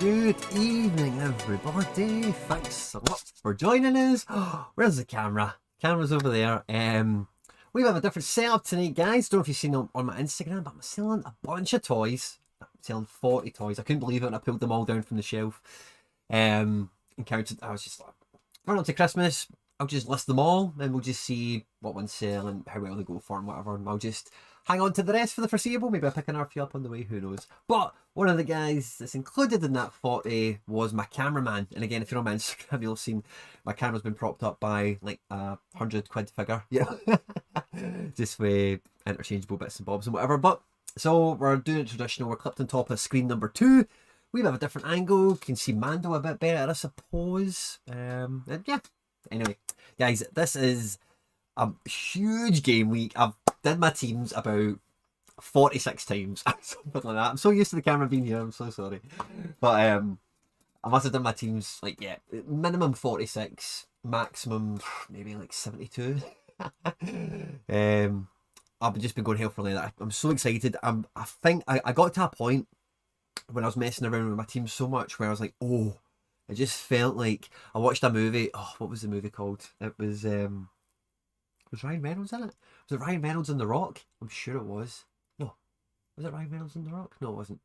Good evening, everybody. Thanks a lot for joining us. Where's the camera? Camera's over there. We have a different setup tonight, guys. Don't know if you've seen it on my Instagram, but I'm selling a bunch of toys. I'm selling 40 toys. I couldn't believe it when I pulled them all down from the shelf. And counted. I was just like, run up to Christmas. I'll just list them all, and we'll just see what ones sell and how well they go for and whatever. And I'll just hang on to the rest for the foreseeable. Maybe I'll pick another few up on the way, who knows. But one of the guys that's included in that 40 was my cameraman. And again, if you're on my Instagram, you'll have seen my camera's been propped up by like a £100 figure. Yeah. Just with interchangeable bits and bobs and whatever. But so we're doing it traditional. We're clipped on top of screen number 2. We have a different angle. You can see Mando a bit better, I suppose. And yeah. Anyway, guys, this is a huge game week. I've did my teams about 46 times, something like that. I'm so used to the camera being here, I'm so sorry. But I must have done my teams, like, yeah, minimum 46, maximum maybe like 72. I've just been going hell for that. I'm so excited. I think I got to a point when I was messing around with my team so much where I was like, oh, it just felt like I watched a movie. Oh, what was the movie called? It was Ryan Reynolds in it? Was it Ryan Reynolds and The Rock? I'm sure it was. No. Was it Ryan Reynolds and The Rock? No, it wasn't.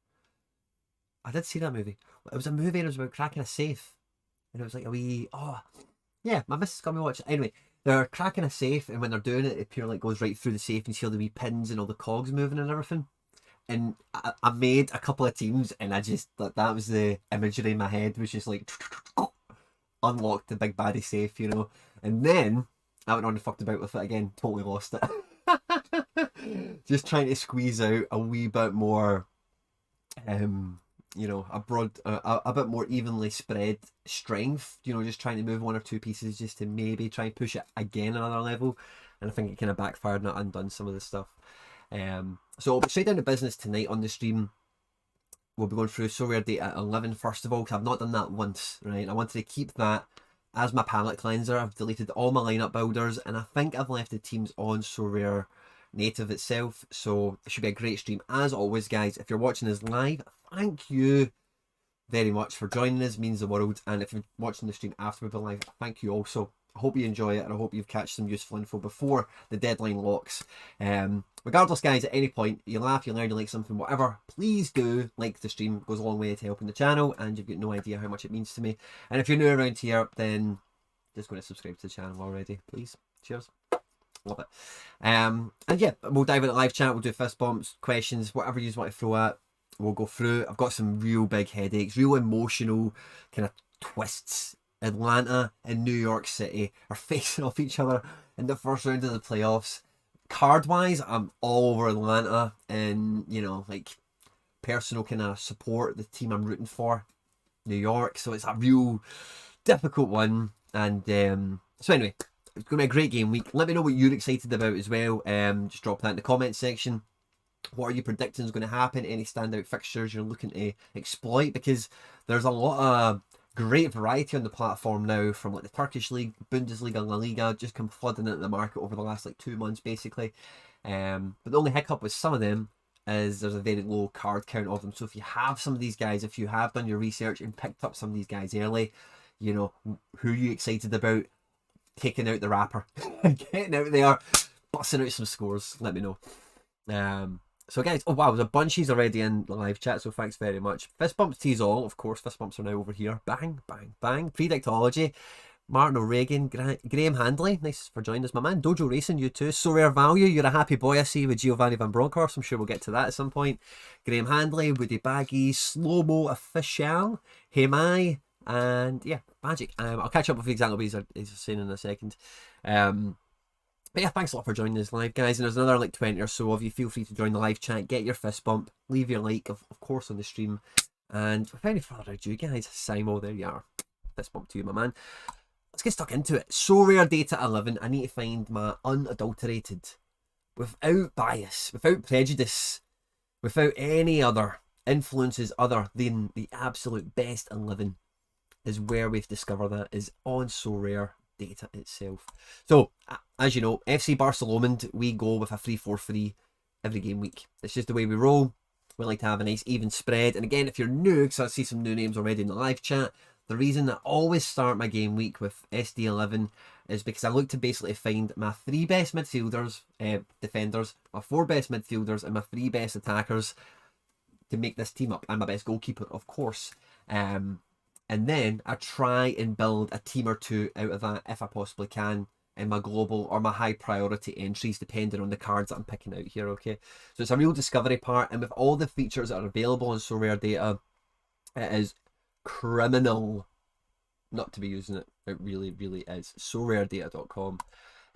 I did see that movie. It was a movie and it was about cracking a safe. And it was like a wee... Oh, yeah, my missus got me watch it. Anyway, they're cracking a safe, and when they're doing it, it purely like goes right through the safe and you see all the wee pins and all the cogs moving and everything. And I made a couple of teams, and I just... That was the imagery in my head, was just like... Unlocked the big baddie safe, you know. And then... I went on and fucked about with it again, totally lost it. Just trying to squeeze out a wee bit more, you know, a bit more evenly spread strength, you know, just trying to move one or two pieces just to maybe try and push it again another level. And I think it kind of backfired and undone some of the stuff. So I'll be straight down to business tonight on the stream. We'll be going through SoRare Data 11 first of all, because I've not done that once, right? I wanted to keep that as my palette cleanser. I've deleted all my lineup builders, and I think I've left the teams on SoRare native itself. So it should be a great stream. As always, guys, if you're watching us live, thank you very much for joining us. It means the world. And if you're watching the stream after we've been live, thank you also. I hope you enjoy it, and I hope you've catch some useful info before the deadline locks. Regardless, guys, at any point, you laugh, you learn, you like something, whatever, please do like the stream. It goes a long way to helping the channel, and you've got no idea how much it means to me. And if you're new around here, then just go to subscribe to the channel already, please. Cheers. Love it. And yeah, we'll dive into live chat. We'll do fist bumps, questions, whatever you want to throw at. We'll go through. I've got some real big headaches, real emotional kind of twists. Atlanta and New York City are facing off each other in the first round of the playoffs. Card wise, I'm all over Atlanta, and you know, like personal kind of support the team I'm rooting for, New York. So it's a real difficult one. And so anyway, it's going to be a great game week. Let me know what you're excited about as well. Just drop that in the comment section. What are you predicting is going to happen? Any standout fixtures you're looking to exploit? Because there's a lot of great variety on the platform now, from like the Turkish League, Bundesliga, La Liga, just come flooding into the market over the last like 2 months basically. But the only hiccup with some of them is there's a very low card count of them. So if you have some of these guys, if you have done your research and picked up some of these guys early, you know, who are you excited about taking out the wrapper, getting out there, busting out some scores, let me know. So guys, oh wow, there's a bunchies already in the live chat, so thanks very much. Fist bumps tease all, of course, fist bumps are now over here. Bang, bang, bang. Predictology, Martin O'Regan, Graham Handley, nice for joining us, my man. Dojo Racing, you too. SoRare Value, you're a happy boy, I see, with Giovanni Van Bronckhorst. I'm sure we'll get to that at some point. Graham Handley, Woody Baggy, Slow Mo Official, Hey My, and yeah, Magic. I'll catch up with exactly what he's saying in a second. But yeah, thanks a lot for joining us live, guys. And there's another like 20 or so of you. Feel free to join the live chat, get your fist bump, leave your like, of course, on the stream. And without any further ado, guys, Simo, there you are. Fist bump to you, my man. Let's get stuck into it. SoRare Data 11. I need to find my unadulterated, without bias, without prejudice, without any other influences other than the absolute best 11, is where we've discovered that, is on SoRare Data itself. So as you know, FC Barcelona, we go with a 3-4-3 every game week. It's just the way we roll. We like to have a nice even spread. And again, if you're new, because I see some new names already in the live chat, the reason I always start my game week with SD11 is because I look to basically find my 3 best midfielders, defenders, my 4 best midfielders, and my 3 best attackers to make this team up, and my best goalkeeper, of course. And then I try and build a team or two out of that if I possibly can in my global or my high priority entries, depending on the cards that I'm picking out here, okay? So it's a real discovery part, and with all the features that are available on SoRare data, it is criminal not to be using it. It really, really is. SoRareData.com.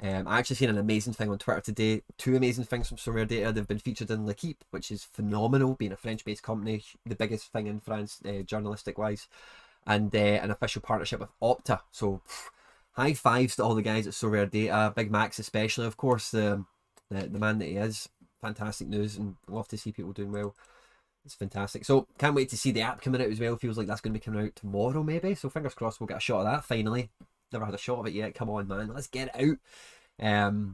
I actually seen an amazing thing on Twitter today. 2 amazing things from SoRare Data. They've been featured in L'Equipe, which is phenomenal, being a French-based company, the biggest thing in France, journalistic-wise, and an official partnership with Opta. So, high fives to all the guys at SoRare Data. Big Max especially, of course, the man that he is. Fantastic news, and love to see people doing well. It's fantastic. So, can't wait to see the app coming out as well. Feels like that's going to be coming out tomorrow, maybe. So, fingers crossed we'll get a shot of that finally. Never had a shot of it yet. Come on, man. Let's get it out.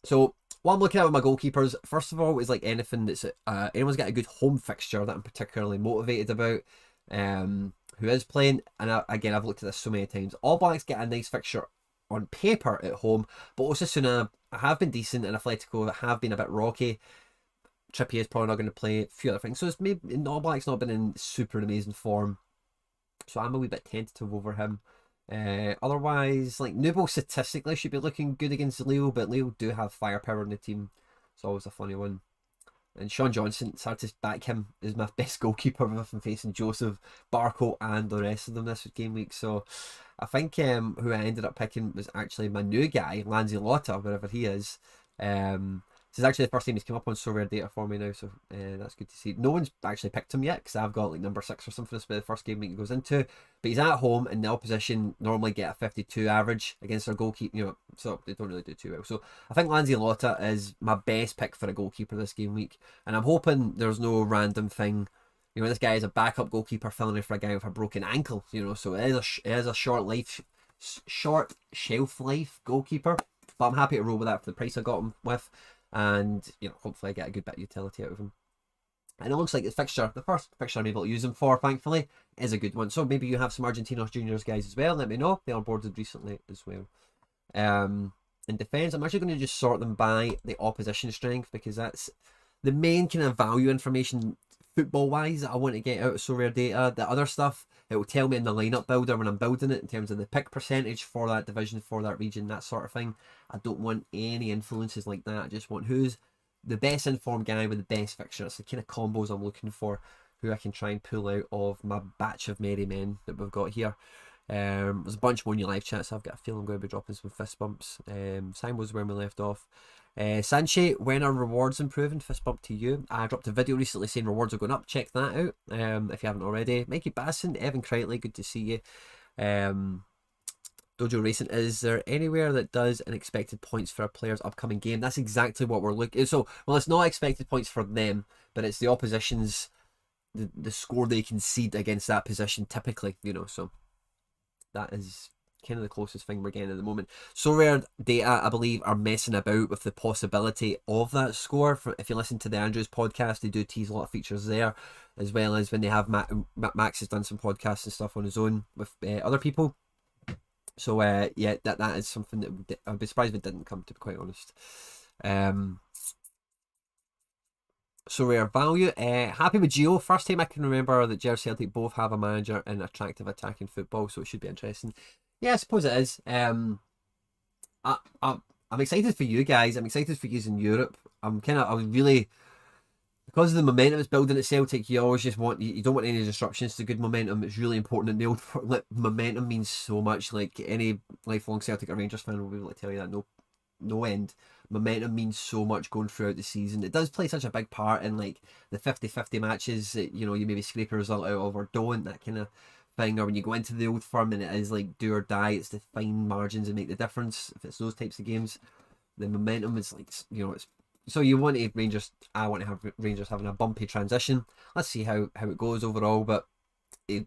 So, what I'm looking at with my goalkeepers, first of all, is like anything that's... anyone's got a good home fixture that I'm particularly motivated about, who is playing. And again, I've looked at this so many times. All Blacks get a nice fixture on paper at home, but Osasuna have been decent, and Atletico have been a bit rocky. Trippier's probably not going to play, a few other things. So it's maybe All Black's not been in super amazing form. So I'm a wee bit tentative over him. Otherwise, like Nubo statistically should be looking good against Leo, but Leo do have firepower in the team. It's always a funny one. And Sean Johnson, it's hard to back him as my best goalkeeper with him facing Joseph, Barco, and the rest of them this game week. So I think who I ended up picking was actually my new guy, Lanzillotta, wherever he is. This is actually the first time he's come up on SoRare Data for me now, so that's good to see. No one's actually picked him yet, because I've got like number 6 or something. This will be the first game week he goes into. But he's at home, and the opposition normally get a 52 average against their goalkeeper, you know, so they don't really do too well. So I think Lanzillotta is my best pick for a goalkeeper this game week. And I'm hoping there's no random thing. You know, this guy is a backup goalkeeper filling in for a guy with a broken ankle, you know, so it is a short shelf life goalkeeper. But I'm happy to roll with that for the price I got him with. And, you know, hopefully I get a good bit of utility out of him. And it looks like the first fixture I'm able to use him for, thankfully, is a good one. So maybe you have some Argentinos Juniors guys as well. Let me know. They are boarded recently as well. In defence, I'm actually going to just sort them by the opposition strength, because that's the main kind of value information football-wise that I want to get out of SoRare Data. The other stuff, it will tell me in the lineup builder when I'm building it in terms of the pick percentage for that division, for that region, that sort of thing. I don't want any influences like that. I just want who's the best informed guy with the best fixture. It's the kind of combos I'm looking for, who I can try and pull out of my batch of merry men that we've got here. There's a bunch more in your live chat, so I've got a feeling I'm going to be dropping some fist bumps. Simon's where we left off. Sanche, when are rewards improving? Fist bump to you. I dropped a video recently saying rewards are going up. Check that out if you haven't already. Mikey Basson, Evan Crightley, good to see you. Dojo Racing, is there anywhere that does an expected points for a player's upcoming game? That's exactly what we're looking. So, well, it's not expected points for them, but it's the opposition's the score they concede against that position typically, you know. So that is kind of the closest thing we're getting at the moment. SoRare Data, I believe, are messing about with the possibility of that score. If you listen to the Andrews podcast, they do tease a lot of features there, as well as when they have Max has done some podcasts and stuff on his own with other people. So yeah, that is something that I'd be surprised if it didn't come, to be quite honest. SoRare value. Happy with Gio. First time I can remember that Ger Celtic both have a manager in attractive attacking football, so it should be interesting. Yeah, I suppose it is. I'm excited for you guys. I'm excited for you in Europe. I was really, because of the momentum it's building at Celtic, you always just want, you don't want any disruptions to good momentum. It's really important in the old, momentum means so much. Like any lifelong Celtic or Rangers fan will be able to tell you that no end. Momentum means so much going throughout the season. It does play such a big part in like the 50-50 matches that, you know, you maybe scrape a result out of or don't, that kind of thing, or when you go into the Old Firm and it is like do or die, it's the fine margins that make the difference. If it's those types of games, the momentum is like, you know, it's so you want I want to have Rangers having a bumpy transition. Let's see how it goes overall, but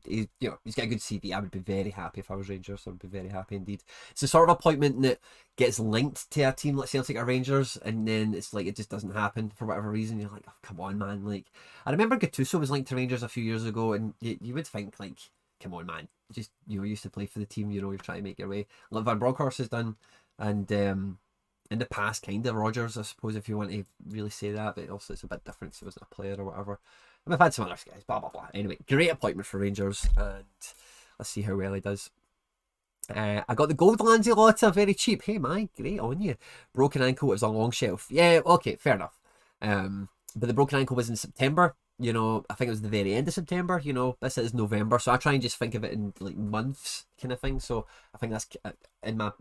he's got a good CV. I would be very happy if I was Rangers. I would be very happy indeed. It's the sort of appointment that gets linked to a team like Celtic or Rangers, and then it's like it just doesn't happen for whatever reason. You're like, oh, come on, man. Like, I remember Gattuso was linked to Rangers a few years ago, and you would think like, come on, man. Just used to play for the team. You're trying to make your way. Like Van Bronckhorst has done, and in the past, kind of Rodgers, I suppose, if you want to really say that, but also it's a bit different. He wasn't a player or whatever. And we've had some other guys, blah, blah, blah. Anyway, great appointment for Rangers, and let's see how well he does. I got the gold Lanzillotta very cheap. Hey, man, great on you. Broken ankle, it was a long shelf. Yeah, okay, fair enough. But the broken ankle was in September. I think it was the very end of September. This is November, so I try and just think of it in like months kind of thing. So I think that's I'm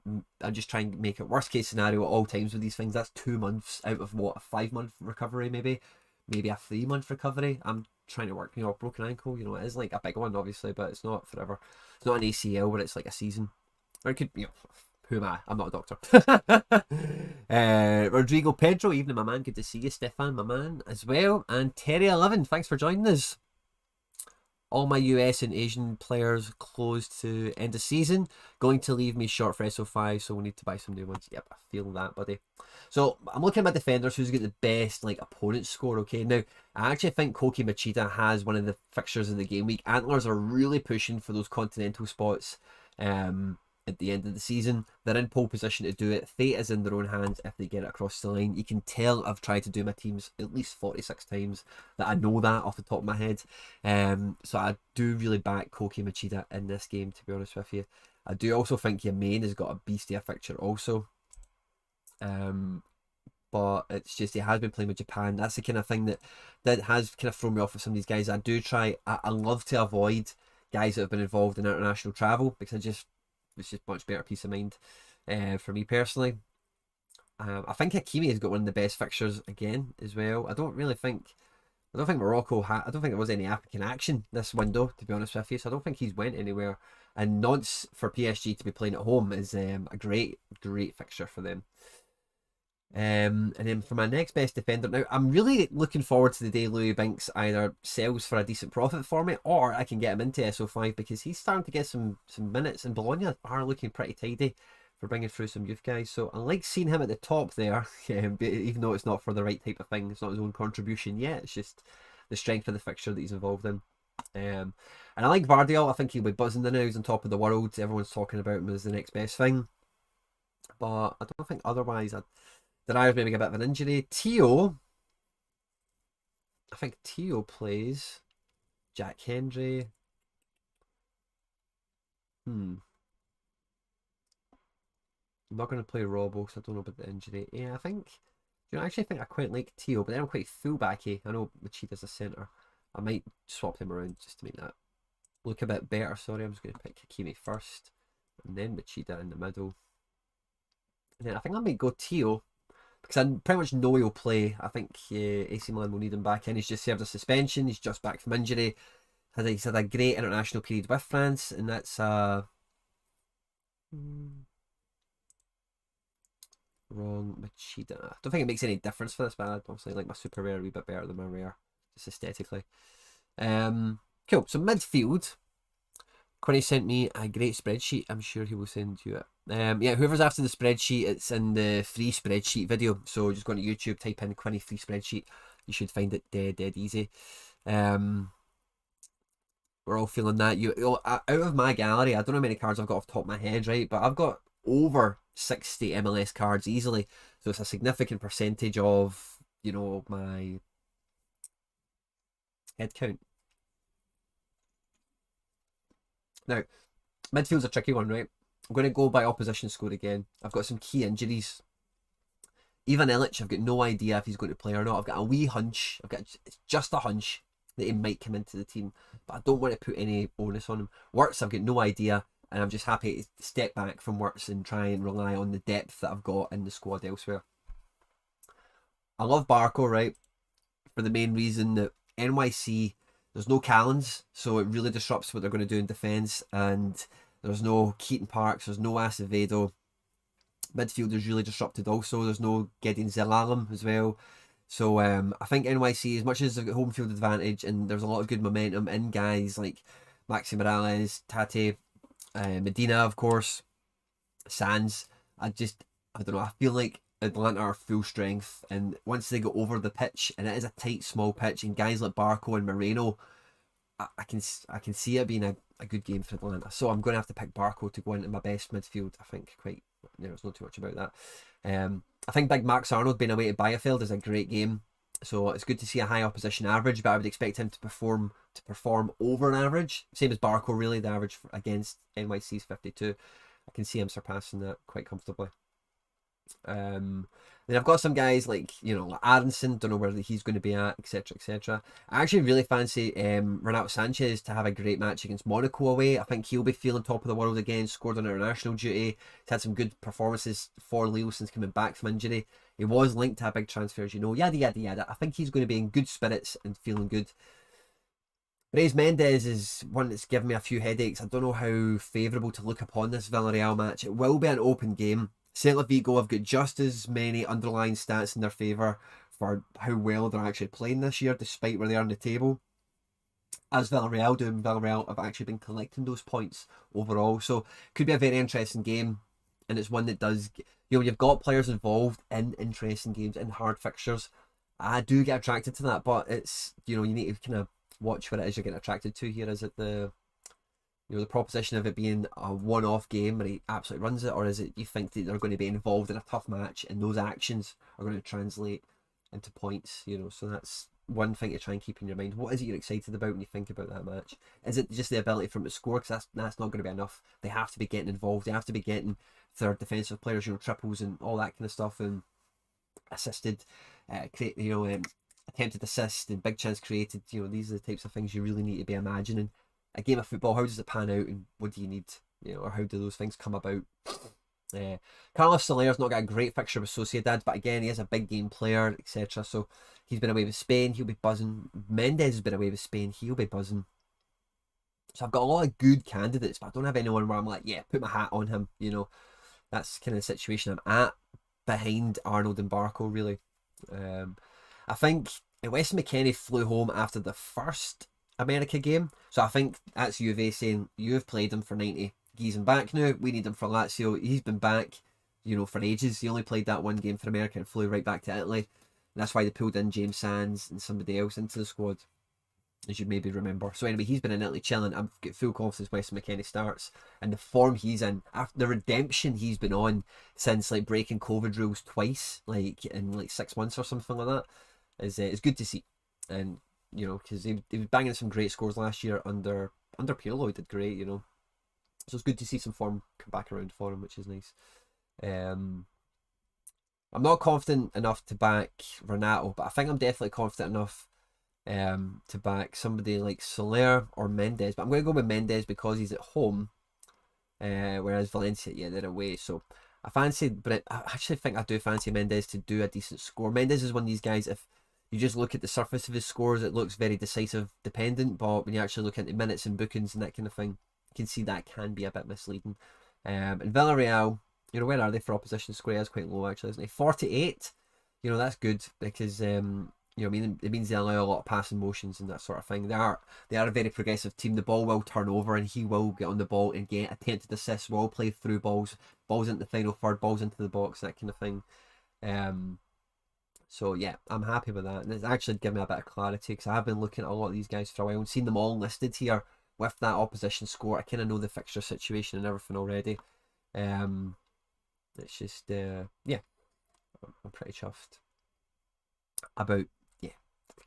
just trying to make it worst case scenario at all times with these things. That's 2 months out of what, a 5-month recovery maybe a 3-month recovery. I'm trying to work, broken ankle, it is like a big one obviously, but it's not forever. It's not an ACL where it's like a season. Or it could, who am I? I'm not a doctor. Rodrigo Pedro, evening my man, good to see you. Stefan, my man, as well. And Terry11, thanks for joining us. All my US and Asian players closed to end of season. Going to leave me short for SO5, so we'll need to buy some new ones. Yep, I feel that, buddy. So I'm looking at my defenders, who's got the best opponent score. Okay, now I actually think Koki Machida has one of the fixtures in the game week. Antlers are really pushing for those continental spots. At the end of the season, they're in pole position to do it. Fate is in their own hands if they get it across the line. You can tell I've tried to do my teams at least 46 times, that I know that off the top of my head. So I do really back Koki Machida in this game, to be honest with you. I do also think Yamain has got a beastie fixture also. But it's just, he has been playing with Japan. That's the kind of thing that has kind of thrown me off with some of these guys. I love to avoid guys that have been involved in international travel, because it's just much better peace of mind for me personally. I think Hakimi has got one of the best fixtures again as well. I don't think Morocco I don't think there was any African action this window, to be honest with you, so I don't think he's went anywhere. And Nonce for PSG to be playing at home is a great fixture for them. And then for my next best defender, now I'm really looking forward to the day Louis Binks either sells for a decent profit for me, or I can get him into SO5, because he's starting to get some minutes, and Bologna are looking pretty tidy for bringing through some youth guys. So I like seeing him at the top there, even though it's not for the right type of thing. It's not his own contribution yet. It's just the strength of the fixture that he's involved in. And I like Vardiol. I think he'll be buzzing the now. He's on top of the world. Everyone's talking about him as the next best thing. But I don't think otherwise. Deniers maybe a bit of an injury. Tio, I think Tio plays. Jack Hendry. I'm not going to play Robbo, so I don't know about the injury. Yeah, I actually think I quite like Tio, but then I'm quite fullbacky. I know Machida's a centre. I might swap them around just to make that look a bit better. Sorry, I'm just going to pick Hakimi first, and then Machida in the middle. And then I think I might go Tio, because I pretty much know he'll play. I think AC Milan will need him back in. He's just served a suspension. He's just back from injury. He's had a great international period with France, and that's wrong Machida. I don't think it makes any difference for this, but I obviously like my super rare a wee bit better than my rare, just aesthetically. Cool. So midfield, Quinny sent me a great spreadsheet. I'm sure he will send you it. Yeah, whoever's after the spreadsheet, it's in the free spreadsheet video. So just go to YouTube, type in Quinny free spreadsheet. You should find it dead easy. We're all feeling that. Out of my gallery, I don't know how many cards I've got off the top of my head, right? But I've got over 60 MLS cards easily. So it's a significant percentage of, my head count. Now, midfield's a tricky one, right? I'm going to go by opposition score again. I've got some key injuries. Ivan Illich, I've got no idea if he's going to play or not. I've got a wee hunch. It's just a hunch that he might come into the team, but I don't want to put any onus on him. Wirtz, I've got no idea, and I'm just happy to step back from Wirtz and try and rely on the depth that I've got in the squad elsewhere. I love Barco, right? For the main reason that NYC, there's no Callens, so it really disrupts what they're going to do in defence, and there's no Keaton Parks, there's no Acevedo. Midfield is really disrupted also. There's no Gideon Zelalem as well. So I think NYC, as much as they've got home field advantage and there's a lot of good momentum in guys like Maxi Morales, Tate, Medina, of course, Sands. I don't know. I feel like Atlanta are full strength, and once they go over the pitch, and it is a tight, small pitch, and guys like Barco and Moreno, I can see it being a good game for Atlanta. So I'm going to have to pick Barco to go into my best midfield. I think it's not too much about that. I think Big Max Arnold being away to Bielefeld is a great game. So it's good to see a high opposition average, but I would expect him to perform over an average. Same as Barco, really. The average against NYC is 52. I can see him surpassing that quite comfortably. Then I've got some guys like, like Aronson, don't know where he's going to be at, etc, etc. I actually really fancy Renato Sanchez to have a great match against Monaco away. I think he'll be feeling top of the world again, scored on international duty. He's had some good performances for Lille since coming back from injury. He was linked to a big transfer, as you know, yada yada yada. I think he's going to be in good spirits and feeling good. Reyes Mendes is one that's given me a few headaches. I don't know how favourable to look upon this Villarreal match. It will be an open game. Celta Vigo have got just as many underlying stats in their favour for how well they're actually playing this year, despite where they are on the table, as Villarreal do. And Villarreal have actually been collecting those points overall. So it could be a very interesting game, and it's one that does, you've got players involved in interesting games, in hard fixtures. I do get attracted to that, but it's, you need to kind of watch what it is you're getting attracted to here. Is it the proposition of it being a one-off game where he absolutely runs it, or is it you think that they're going to be involved in a tough match and those actions are going to translate into points? So that's one thing to try and keep in your mind. What is it you're excited about when you think about that match? Is it just the ability for them to score? Because that's not going to be enough. They have to be getting involved. They have to be getting third defensive players, triples and all that kind of stuff, and assisted, attempted assist and big chance created. These are the types of things you really need to be imagining. A game of football, how does it pan out, and what do you need, or how do those things come about? Carlos Soler's not got a great fixture with Sociedad, but again, he is a big game player, etc. So he's been away with Spain, he'll be buzzing. Mendes has been away with Spain, he'll be buzzing. So I've got a lot of good candidates, but I don't have anyone where I'm like, yeah, put my hat on him. That's kind of the situation I'm at, behind Arnold and Barco, really. I think Weston McKennie flew home after the first America game, so I think that's Juve saying, you've played him for 90, he's back now, we need him for Lazio. He's been back for ages. He only played that one game for America and flew right back to Italy, and that's why they pulled in James Sands and somebody else into the squad, as you maybe remember. So anyway, he's been in Italy chilling. I've got full confidence Weston McKennie starts, and the form he's in, after the redemption he's been on since breaking COVID rules twice, in 6 months or something like that, is good to see. And because he was banging some great scores last year under Pirlo. He did great, so it's good to see some form come back around for him, which is nice. I'm not confident enough to back Renato, but I think I'm definitely confident enough to back somebody like Soler or Mendes. But I'm going to go with Mendes because he's at home, whereas Valencia, they're away. So I actually think I do fancy Mendes to do a decent score. Mendes is one of these guys, if you just look at the surface of his scores, it looks very decisive dependent, but when you actually look into minutes and bookings and that kind of thing, you can see that can be a bit misleading. And Villarreal, where are they for opposition score? Is quite low actually, isn't it? 48. That's good because it means they allow a lot of passing motions and that sort of thing. They are a very progressive team. The ball will turn over and he will get on the ball and get attempted assists, will play through balls into the final third, balls into the box, that kind of thing. So yeah, I'm happy with that, and it's actually given me a bit of clarity because I've been looking at a lot of these guys for a while and seen them all listed here with that opposition score. I kind of know the fixture situation and everything already. It's just yeah, I'm pretty chuffed about the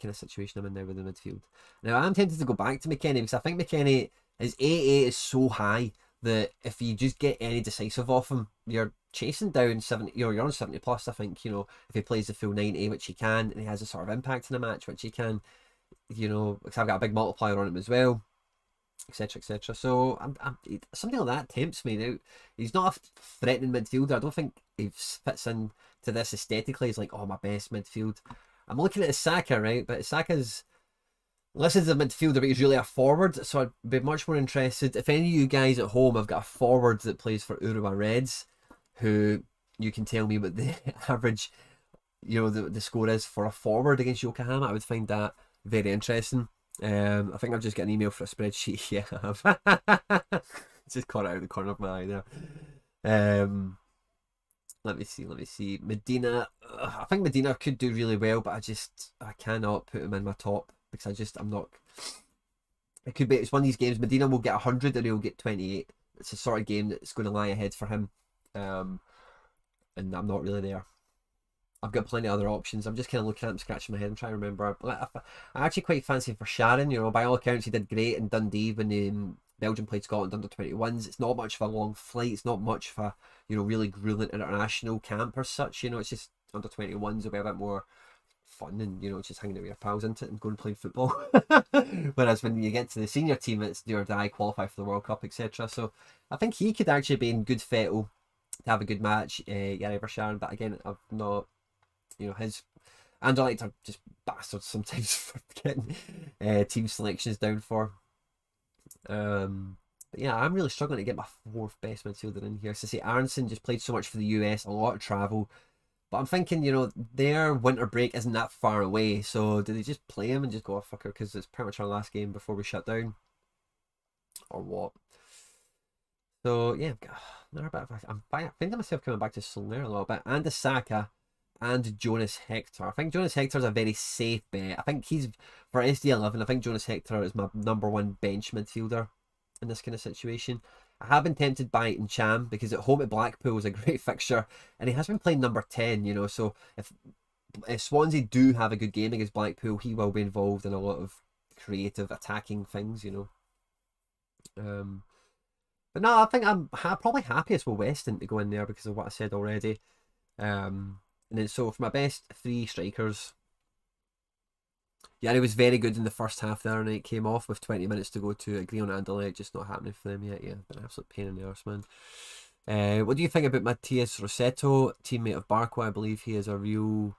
kind of situation I'm in now with the midfield. Now I'm tempted to go back to McKennie because I think McKennie, his AA is so high that if you just get any decisive off him, you're chasing down 70, you're on 70 plus. I think, if he plays the full 90, which he can, and he has a sort of impact in a match, which he can, because I've got a big multiplier on him as well, etc, etc. So something like that tempts me. Now, he's not a threatening midfielder. I don't think he fits in to this aesthetically. He's like, oh, my best midfield. I'm looking at Saka, right? But Saka's listed as a midfielder, but he's really a forward, so I'd be much more interested. If any of you guys at home have got a forward that plays for Urawa Reds, who you can tell me what the average, the score is for a forward against Yokohama, I would find that very interesting. I think I've just got an email for a spreadsheet. Yeah, just caught it out of the corner of my eye there. Let me see. Medina, I think Medina could do really well, but I cannot put him in my top because I'm not. It could be, it's one of these games. Medina will get 100 and he'll get 28. It's a sort of game that's going to lie ahead for him, and I'm not really there. I've got plenty of other options. I'm just kind of looking at him, scratching my head and trying to remember. I actually quite fancy him for Sharon. You know, by all accounts, he did great in Dundee when Belgium played Scotland under 21s. It's not much of a long flight. It's not much of a, you know, really grueling international camp or such. You know, it's just under 21s will be a bit more fun and, you know, just hanging out with your pals into it and going and playing football. Whereas when you get to the senior team, it's do or die, qualify for the World Cup, etc. So I think he could actually be in good fettle to have a good match, Yari Sharon. But again, I've not, you know, his Anderlecht are just bastards sometimes for getting team selections down for. But yeah, I'm really struggling to get my fourth best midfielder in here. So say Aronson just played so much for the US, a lot of travel. But I'm thinking, you know, their winter break isn't that far away. So do they just play him and just go, oh, fucker, because it's pretty much our last game before we shut down? Or what? So yeah, I'm finding myself coming back to SoRare a little bit. And the Saka and Jonas Hector. I think Jonas Hector's a very safe bet. I think he's, for SD11, I think Jonas Hector is my #1 bench midfielder in this kind of situation. I have been tempted by Ncham because at home at Blackpool is a great fixture, and he has been playing number 10, you know, so if Swansea do have a good game against Blackpool, he will be involved in a lot of creative attacking things, you know. But no, I think I'm probably happiest with Weston to go in there because of what I said already. And then so for my best 3 strikers, yeah, he was very good in the first half there, and it came off with 20 minutes to go to agree on Anderlecht, just not happening for them yet. Yeah, been an absolute pain in the arse, man. What do you think about Matthias Rossetto, teammate of Barco? I believe he is a really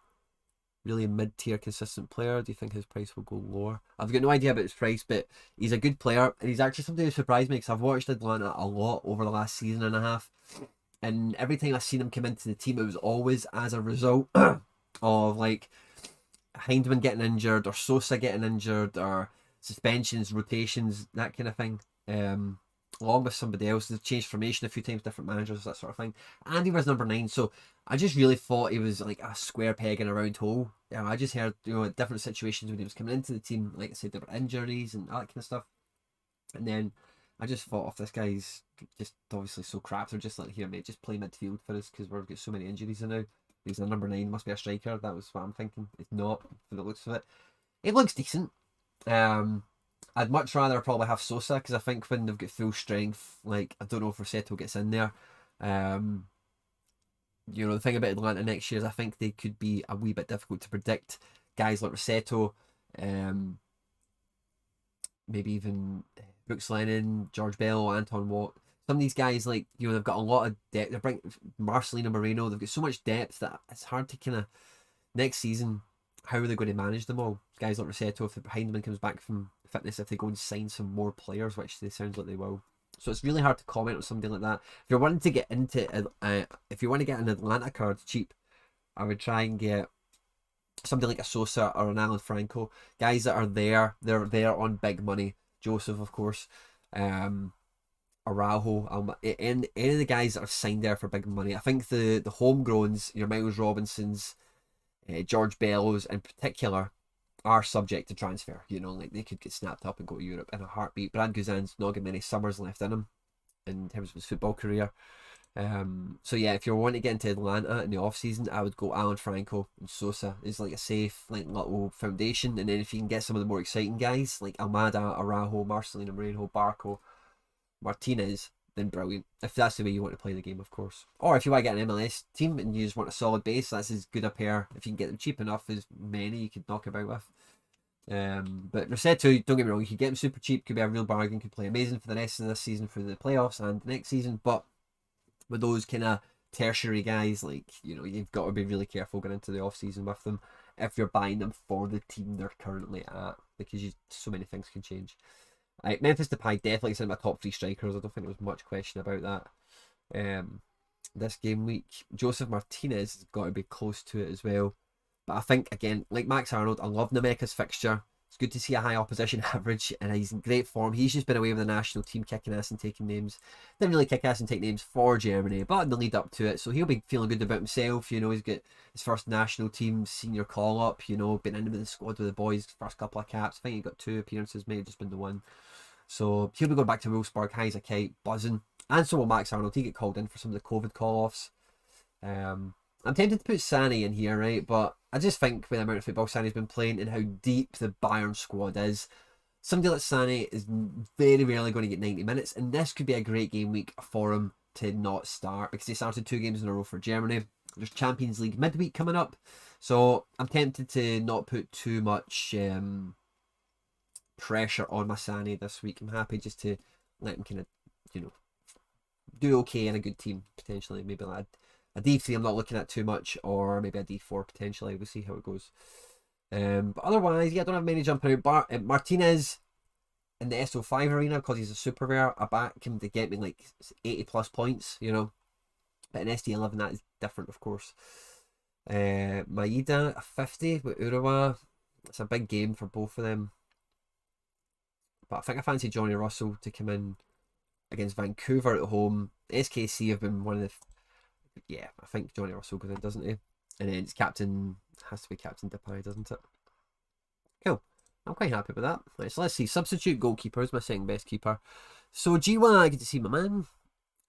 mid-tier consistent player. Do you think his price will go lower? I've got no idea about his price, but he's a good player, and he's actually something that surprised me because I've watched Atlanta a lot over the last season and a half, and every time I've seen him come into the team, it was always as a result of like Hindman getting injured or Sosa getting injured or suspensions, rotations, that kind of thing. Along with somebody else, they've changed formation a few times, different managers, that sort of thing. And he was number 9, so I just really thought he was like a square peg in a round hole. Yeah, I just heard, you know, different situations when he was coming into the team, like I said, there were injuries and that kind of stuff. And then I just thought, if this guy's just obviously so crap, they're just like, here, mate, just play midfield for us because we've got so many injuries now. He's a number 9, must be a striker. That was what I'm thinking. It's not, for the looks of it. It looks decent. I'd much rather probably have Sosa because I think when they've got full strength, like, I don't know if Rossetto gets in there. You know, the thing about Atlanta next year is I think they could be a wee bit difficult to predict. Guys like Rossetto, maybe even Brooks Lennon, George Bell, Anton Watt. Some of these guys, like, you know, they've got a lot of depth. They bring Marcelino Moreno. They've got so much depth that it's hard to kind of next season. How are they going to manage them all? Guys like Rossetto, if Hindman comes back from fitness, if they go and sign some more players, which they sound like they will. So it's really hard to comment on something like that. If you're wanting to get into, if you want to get an Atlanta card cheap, I would try and get something like a Sosa or an Alan Franco. Guys that are there, they're there on big money. Joseph, of course. Araujo, any of the guys that have signed there for big money. I think the homegrowns, your Miles Robinsons, George Bellows in particular, are subject to transfer. You know, like they could get snapped up and go to Europe in a heartbeat. Brad Guzan's not got many summers left in him in terms of his football career. So yeah, if you're wanting to get into Atlanta in the off season, I would go Alan Franco and Sosa is like a safe, like, little foundation. And then if you can get some of the more exciting guys like Almada, Araujo, Marcelino Moreno, Barco, Martinez, then brilliant. If that's the way you want to play the game, of course. Or if you want to get an MLS team and you just want a solid base, that's as good a pair, if you can get them cheap enough, as many you could knock about with. But Rossetto, don't get me wrong, you could get him super cheap, could be a real bargain, could play amazing for the rest of this season, for the playoffs and next season. But with those kind of tertiary guys, like, you know, you've got to be really careful going into the off season with them if you're buying them for the team they're currently at, because so many things can change. Right, Memphis Depay definitely is in my top 3 strikers. I don't think there was much question about that. This game week, Joseph Martinez has got to be close to it as well. But I think, again, like Max Arnold, I love Nameka's fixture. It's good to see a high opposition average, and he's in great form. He's just been away with the national team, kicking ass and taking names. Didn't really kick ass and take names for Germany, but in the lead up to it, so he'll be feeling good about himself. You know, he's got his first national team senior call up. You know, been in with the squad with the boys, first couple of caps. I think he got 2 appearances, may have just been the one. So he'll be going back to Wolfsburg, high as a kite, buzzing. And so will Max Arnold. He get called in for some of the COVID call-offs. I'm tempted to put Sané in here, right? But I just think with the amount of football Sané's been playing and how deep the Bayern squad is, somebody like Sané is very rarely going to get 90 minutes. And this could be a great game week for him to not start, because he started 2 games in a row for Germany. There's Champions League midweek coming up. So I'm tempted to not put too much pressure on my Sané this week. I'm happy just to let him kind of, you know, do okay in a good team, potentially. Maybe like a D3 I'm not looking at too much, or maybe a D4 potentially. We'll see how it goes. But otherwise, yeah, I don't have many jumping out. Martinez in the SO5 arena, because he's a super rare, I back him to get me like 80 plus points, you know. But in SD11 that is different, of course. Maeda, a 50 with Urawa. It's a big game for both of them. But I think I fancy Johnny Russell to come in against Vancouver at home. SKC have been one of the... Yeah, I think Johnny Russell goes in, doesn't he? And then it's captain... Has to be Captain Depay, doesn't it? Cool. I'm quite happy with that. Right, so let's see. Substitute goalkeeper is my second best keeper. So G1, good to see my man.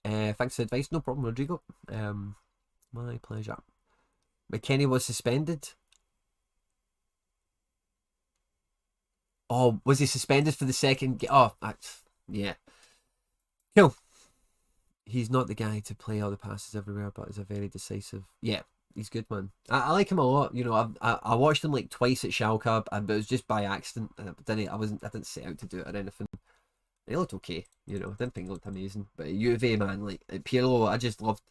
Thanks for the advice. No problem, Rodrigo. My pleasure. McKennie was suspended. Oh, was he suspended for the second? Oh, yeah. Cool. He's not the guy to play all the passes everywhere, but is a very decisive. Yeah, he's good, man. I like him a lot. You know, I watched him like twice at Schalke, but it was just by accident. I didn't set out to do it or anything. He looked okay, you know. I didn't think he looked amazing, but Juve, man, like Pirlo, I just loved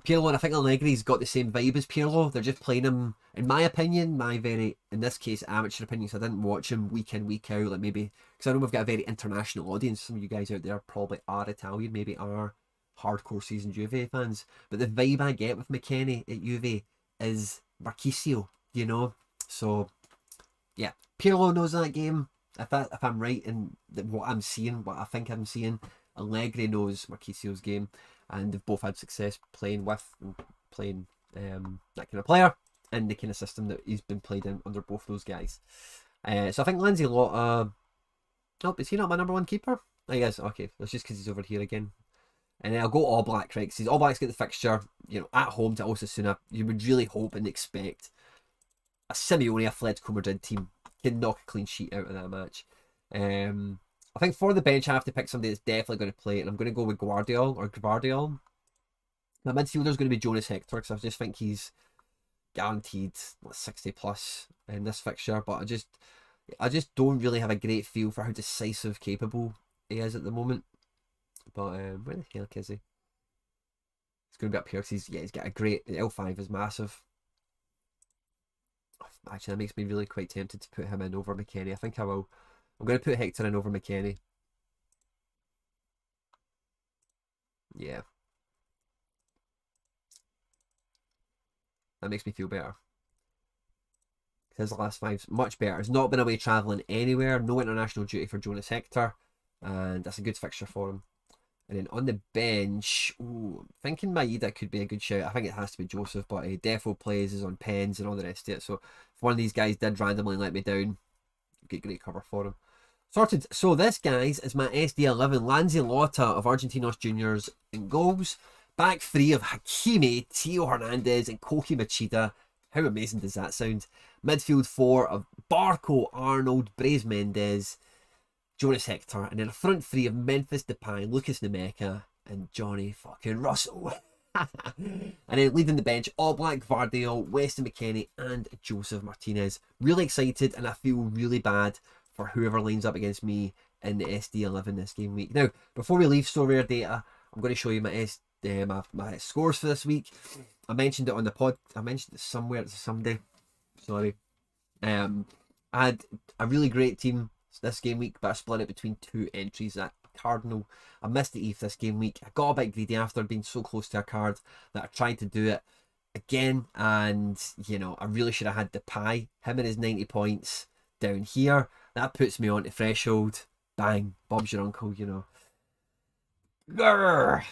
Pirlo, and I think Allegri's got the same vibe as Pirlo. They're just playing him, in my opinion, in this case, amateur opinion. So I didn't watch him week in, week out, like maybe because I know we've got a very international audience. Some of you guys out there probably are Italian, maybe are hardcore season Juve fans, but the vibe I get with McKennie at Juve is Marchisio, you know. So yeah, Pirlo knows that game. If I'm right in what I'm seeing, what I think I'm seeing, Allegri knows Marchisio's game, and they've both had success playing with and playing that kind of player in the kind of system that he's been played in under both those guys. So I think Lindsay Lotta... Oh, is he not my number 1 keeper? I guess, okay, that's just because he's over here again. And then I'll go All Black, right? Because All Blacks get the fixture, you know, at home to Osasuna. You would really hope and expect a Simeone Atletico Madrid team can knock a clean sheet out of that match. I think for the bench I have to pick somebody that's definitely going to play, and I'm going to go with Guardiol. My midfielder is going to be Jonas Hector, because I just think he's guaranteed 60 plus in this fixture, but I just don't really have a great feel for how decisive capable he is at the moment. But where the hell is he? He's going to be up here because he's got a great... L5 is massive. Actually, that makes me really quite tempted to put him in over McKennie. I think I will. I'm going to put Hector in over McKennie. Yeah. That makes me feel better. His last 5's much better. He's not been away travelling anywhere. No international duty for Jonas Hector. And that's a good fixture for him. And then on the bench, ooh, I'm thinking Maeda could be a good shout. I think it has to be Joseph, but Defo plays, is on pens and all the rest of it. So if one of these guys did randomly let me down, get great cover for him. Sorted. So this, guys, is my SD11. Lindsay Lotta of Argentinos Juniors in goals. Back 3 of Hakimi, Tio Hernandez, and Koki Machida. How amazing does that sound? Midfield 4 of Barco, Arnold, Brais Mendes, Jonas Hector, and then a front 3 of Memphis Depay, Lucas Nemeka, and Johnny fucking Russell. And then leading the bench, All Black, Vardiel, Weston McKennie, and Joseph Martinez. Really excited, and I feel really bad for whoever lines up against me in the SD11 this game week. Now, before we leave SoRare data, I'm going to show you my scores for this week. I mentioned it on the pod. I mentioned it somewhere someday. Sorry. I had a really great team this game week, but I split it between 2 entries. That Cardinal, I missed the ETH this game week. I got a bit greedy after being so close to a card that I tried to do it again, and you know, I really should have had Depay. Him and his 90 points down here. That puts me on to threshold. Bang, Bob's your uncle, you know. Grrr.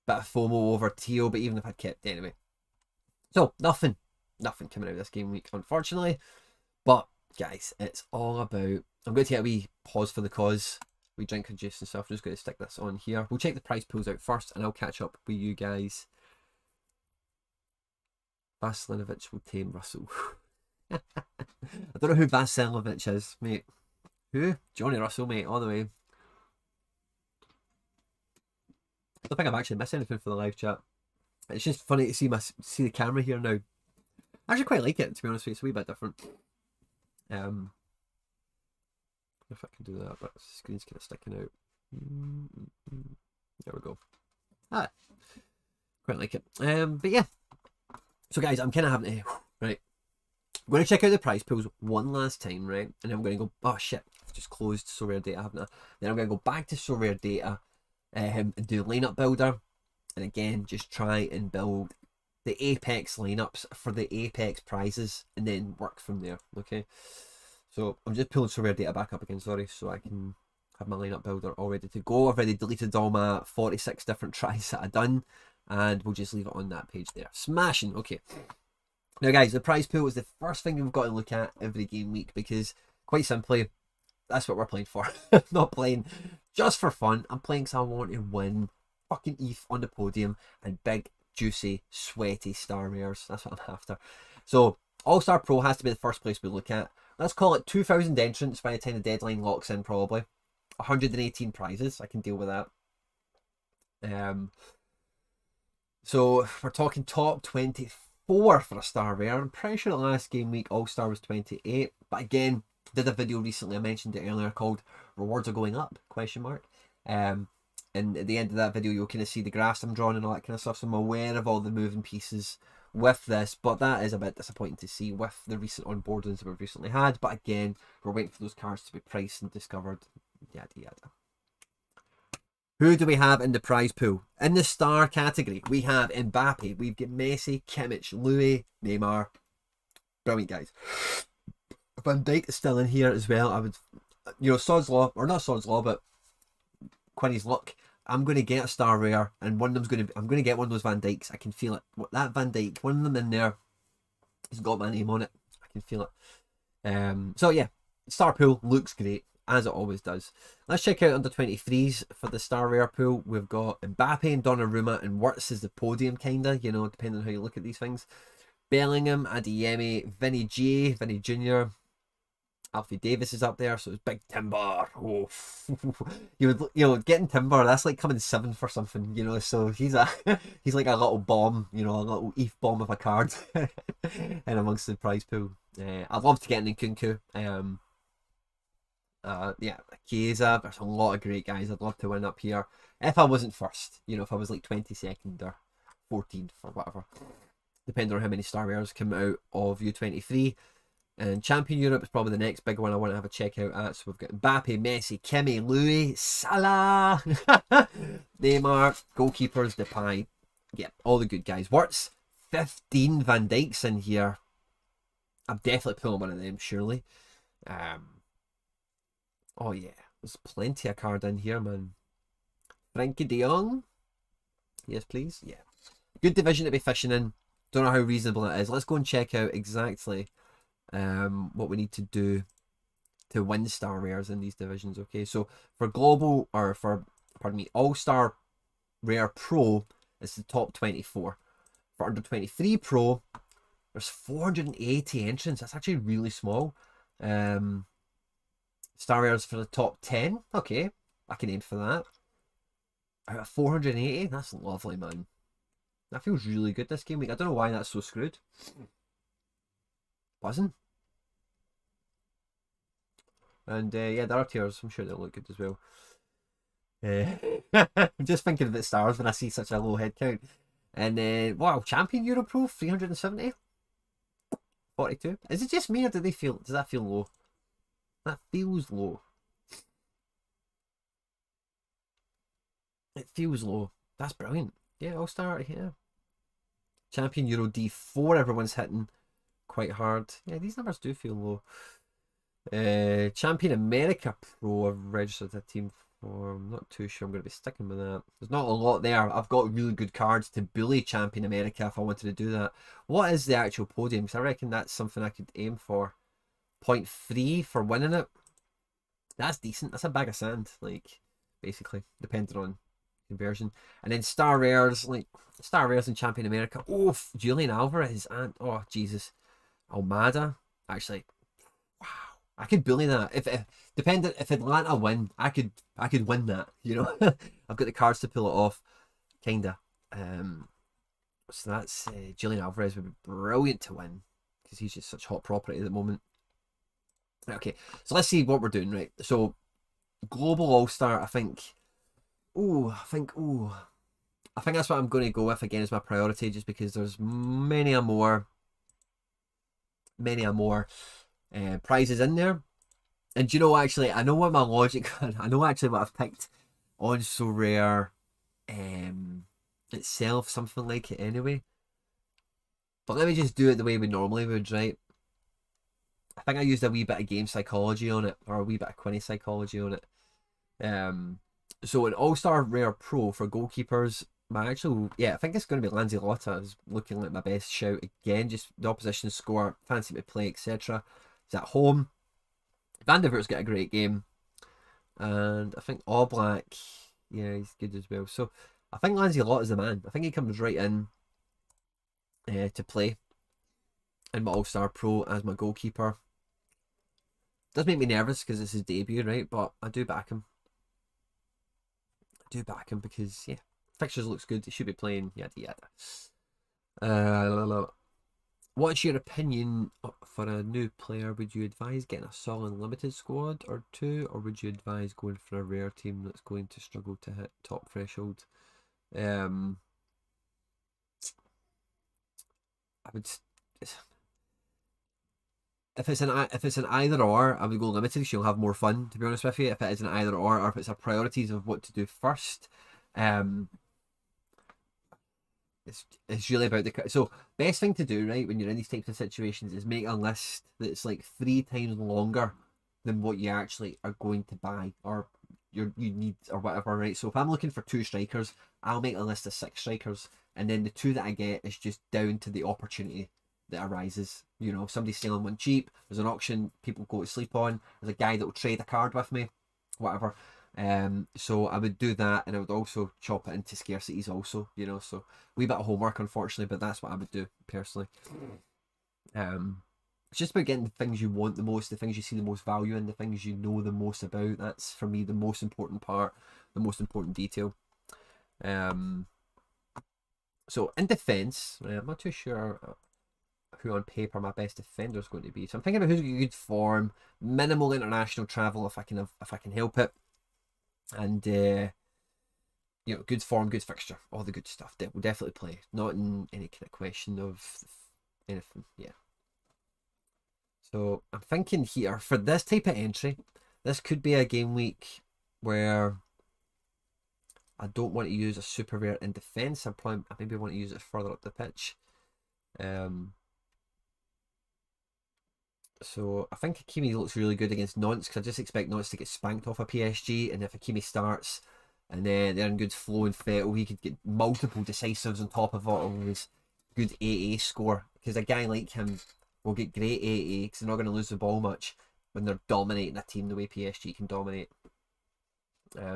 Bit of FOMO over Teo, but even if I'd kept anyway. So, nothing coming out of this game week, unfortunately. But, guys, it's all about... I'm going to take a wee pause for the cause. We drink and juice and stuff. I'm just going to stick this on here. We'll check the prize pools out first, and I'll catch up with you guys. Vasilinovic will tame Russell. I don't know who Vasilinovic is, mate. Who? Johnny Russell, mate, all the way. I don't think I'm actually missing anything for the live chat. It's just funny to see the camera here now. I actually quite like it, to be honest with you. It's a wee bit different. If I can do that, but the screen's kind of sticking out. There we go. Ah, quite like it. But yeah. So guys, I'm kind of having to... Right. I'm going to check out the prize pools one last time, right? And then I'm going to go... Oh shit, I've just closed SoRare data, haven't I? Then I'm going to go back to SoRare data and do lineup builder. And again, just try and build the Apex lineups for the Apex prizes and then work from there, okay? So I'm just pulling SoRare data back up again, sorry, so I can have my lineup builder all ready to go. I've already deleted all my 46 different tries that I've done, and we'll just leave it on that page there. Smashing, okay. Now guys, the prize pool is the first thing we've got to look at every game week, because quite simply, that's what we're playing for. I'm not playing just for fun. I'm playing because I want to win fucking ETH on the podium and big, juicy, sweaty star rares. That's what I'm after. So All-Star Pro has to be the first place we look at. Let's call it 2,000 entrants by the time the deadline locks in, probably. 118 prizes. I can deal with that. So we're talking top 24 for a star rare. I'm pretty sure the last game week All-Star was 28. But again, did a video recently, I mentioned it earlier, called Rewards Are Going Up, question mark. And at the end of that video, you'll kind of see the graphs I'm drawing and all that kind of stuff. So I'm aware of all the moving pieces with this, but that is a bit disappointing to see with the recent onboardings that we've recently had. But again, we're waiting for those cards to be priced and discovered. Yada yada. Who do we have in the prize pool? In the star category, we have Mbappe, we've got Messi, Kimmich, Louis, Neymar. Brilliant, guys. Van Dijk is still in here as well. I would, you know, Sod's Law, or not Sod's Law, but Quinny's luck. I'm going to get a star rare, and one of them's going to... I'm going to get one of those Van Dijks. I can feel it. That Van Dijk, one of them in there, has got my name on it. I can feel it. So yeah, star pool looks great, as it always does. Let's check out under 23s for the star rare pool. We've got Mbappe and Donnarumma, and Wirtz is the podium, kinda, you know, depending on how you look at these things. Bellingham, Adeyemi, Vinny G, Vinny Jr., Alfie Davis is up there, so it's Big Timber. Oh, you know, getting Timber, that's like coming 7th for something, you know. So he's he's like a little bomb, you know, a little ETH bomb of a card, and amongst the prize pool. I'd love to get in Nkunku. Yeah, Chiesa. There's a lot of great guys I'd love to win up here. If I wasn't first, you know, if I was like 22nd or 14th or whatever, depending on how many star rares come out of U23. And Champion Europe is probably the next big one I want to have a check out at. So we've got Mbappe, Messi, Kimi, Louis, Salah, Neymar, goalkeepers, Depay. Yeah, all the good guys. Wirtz, 15 Van Dijks in here. I'm definitely pulling one of them, surely. Oh yeah, there's plenty of card in here, man. Frankie de Jong. Yes, please. Yeah. Good division to be fishing in. Don't know how reasonable it is. Let's go and check out exactly what we need to do to win star rares in these divisions. Okay, so for global, or for, pardon me, all-star rare pro, it's the top 24. For under 23 pro, there's 480 entrants. That's actually really small. Star rares for the top 10. Okay, I can aim for that. Out of 480, that's lovely, man. That feels really good this game week. I don't know why that's so screwed. Buzzing. And yeah, the other tiers, I'm sure they'll look good as well. I'm just thinking about stars when I see such a low head count. And wow, Champion Euro Pro 370, 42. Is it just me, or do they feel? Does that feel low? That feels low. It feels low. That's brilliant. Yeah, All Star here. Champion Euro D4, everyone's hitting quite hard. Yeah, these numbers do feel low. Champion America Pro, I've registered a team for. I'm not too sure I'm going to be sticking with that. There's not a lot there. I've got really good cards to bully Champion America if I wanted to do that. What is the actual podium? Because I reckon that's something I could aim for. 0.3 for winning it. That's decent. That's a bag of sand, like, basically, depending on conversion. And then Star Rares, like, Star Rares and Champion America. Oh, Julian Alvarez and, oh, Jesus. Almada. Actually, wow. I could bully that. If Atlanta win, I could win that, you know. I've got the cards to pull it off, kinda. So that's Julian Alvarez would be brilliant to win because he's just such hot property at the moment. Okay, so let's see what we're doing, right? So Global All-Star, I think that's what I'm going to go with again as my priority, just because there's many more prizes in there. And you know, actually, I know what my logic. I know actually what I've picked on SoRare itself, something like it anyway. But let me just do it the way we normally would, right? I think I used a wee bit of game psychology on it, or a wee bit of Quinny psychology on it. So an All-Star Rare Pro for goalkeepers, I think it's going to be Lanzillotta is looking like my best shout again. Just the opposition score, fancy to play, etc. He's at home. Van der Vaart's got a great game, and I think Oblak, yeah, he's good as well. So I think Lanzillotta is the man. I think he comes right in to play in my All-Star Pro as my goalkeeper. Does make me nervous because it's his debut, right? But I do back him. Because, yeah, fixtures looks good. He should be playing, yada yada. What's your opinion for a new player? Would you advise getting a solid limited squad or two, or would you advise going for a rare team that's going to struggle to hit top threshold? I would. If it's an either or, I would go limited because you'll have more fun, to be honest with you. If it is an either or if it's a priorities of what to do first, it's really about the. So best thing to do, right, when you're in these types of situations is make a list that's like 3 times longer than what you actually are going to buy or you need or whatever, right? So if I'm looking for 2 strikers, I'll make a list of 6 strikers, and then the 2 that I get is just down to the opportunity that arises. You know, somebody's selling one cheap, there's an auction people go to sleep on, there's a guy that will trade a card with me, whatever. So I would do that, and I would also chop it into scarcities also, you know. So wee bit of homework, unfortunately, but that's what I would do personally. It's just about getting the things you want the most, the things you see the most value in, the things you know the most about. That's for me the most important part, the most important detail. So in defence, I'm not too sure who on paper my best defender is going to be. So I'm thinking about who's got good form, minimal international travel if I can help it, and you know, good form, good fixture, all the good stuff. That will definitely play. Not in any kind of question of anything. Yeah. So I'm thinking here for this type of entry, this could be a game week where I don't want to use a super rare in defence. I maybe want to use it further up the pitch. So I think Hakimi looks really good against Nantes because I just expect Nantes to get spanked off a PSG, and if Hakimi starts and then they're in good flow and fettle, he could get multiple decisives on top of all his good AA score, because a guy like him will get great AA because they're not going to lose the ball much when they're dominating a team the way PSG can dominate.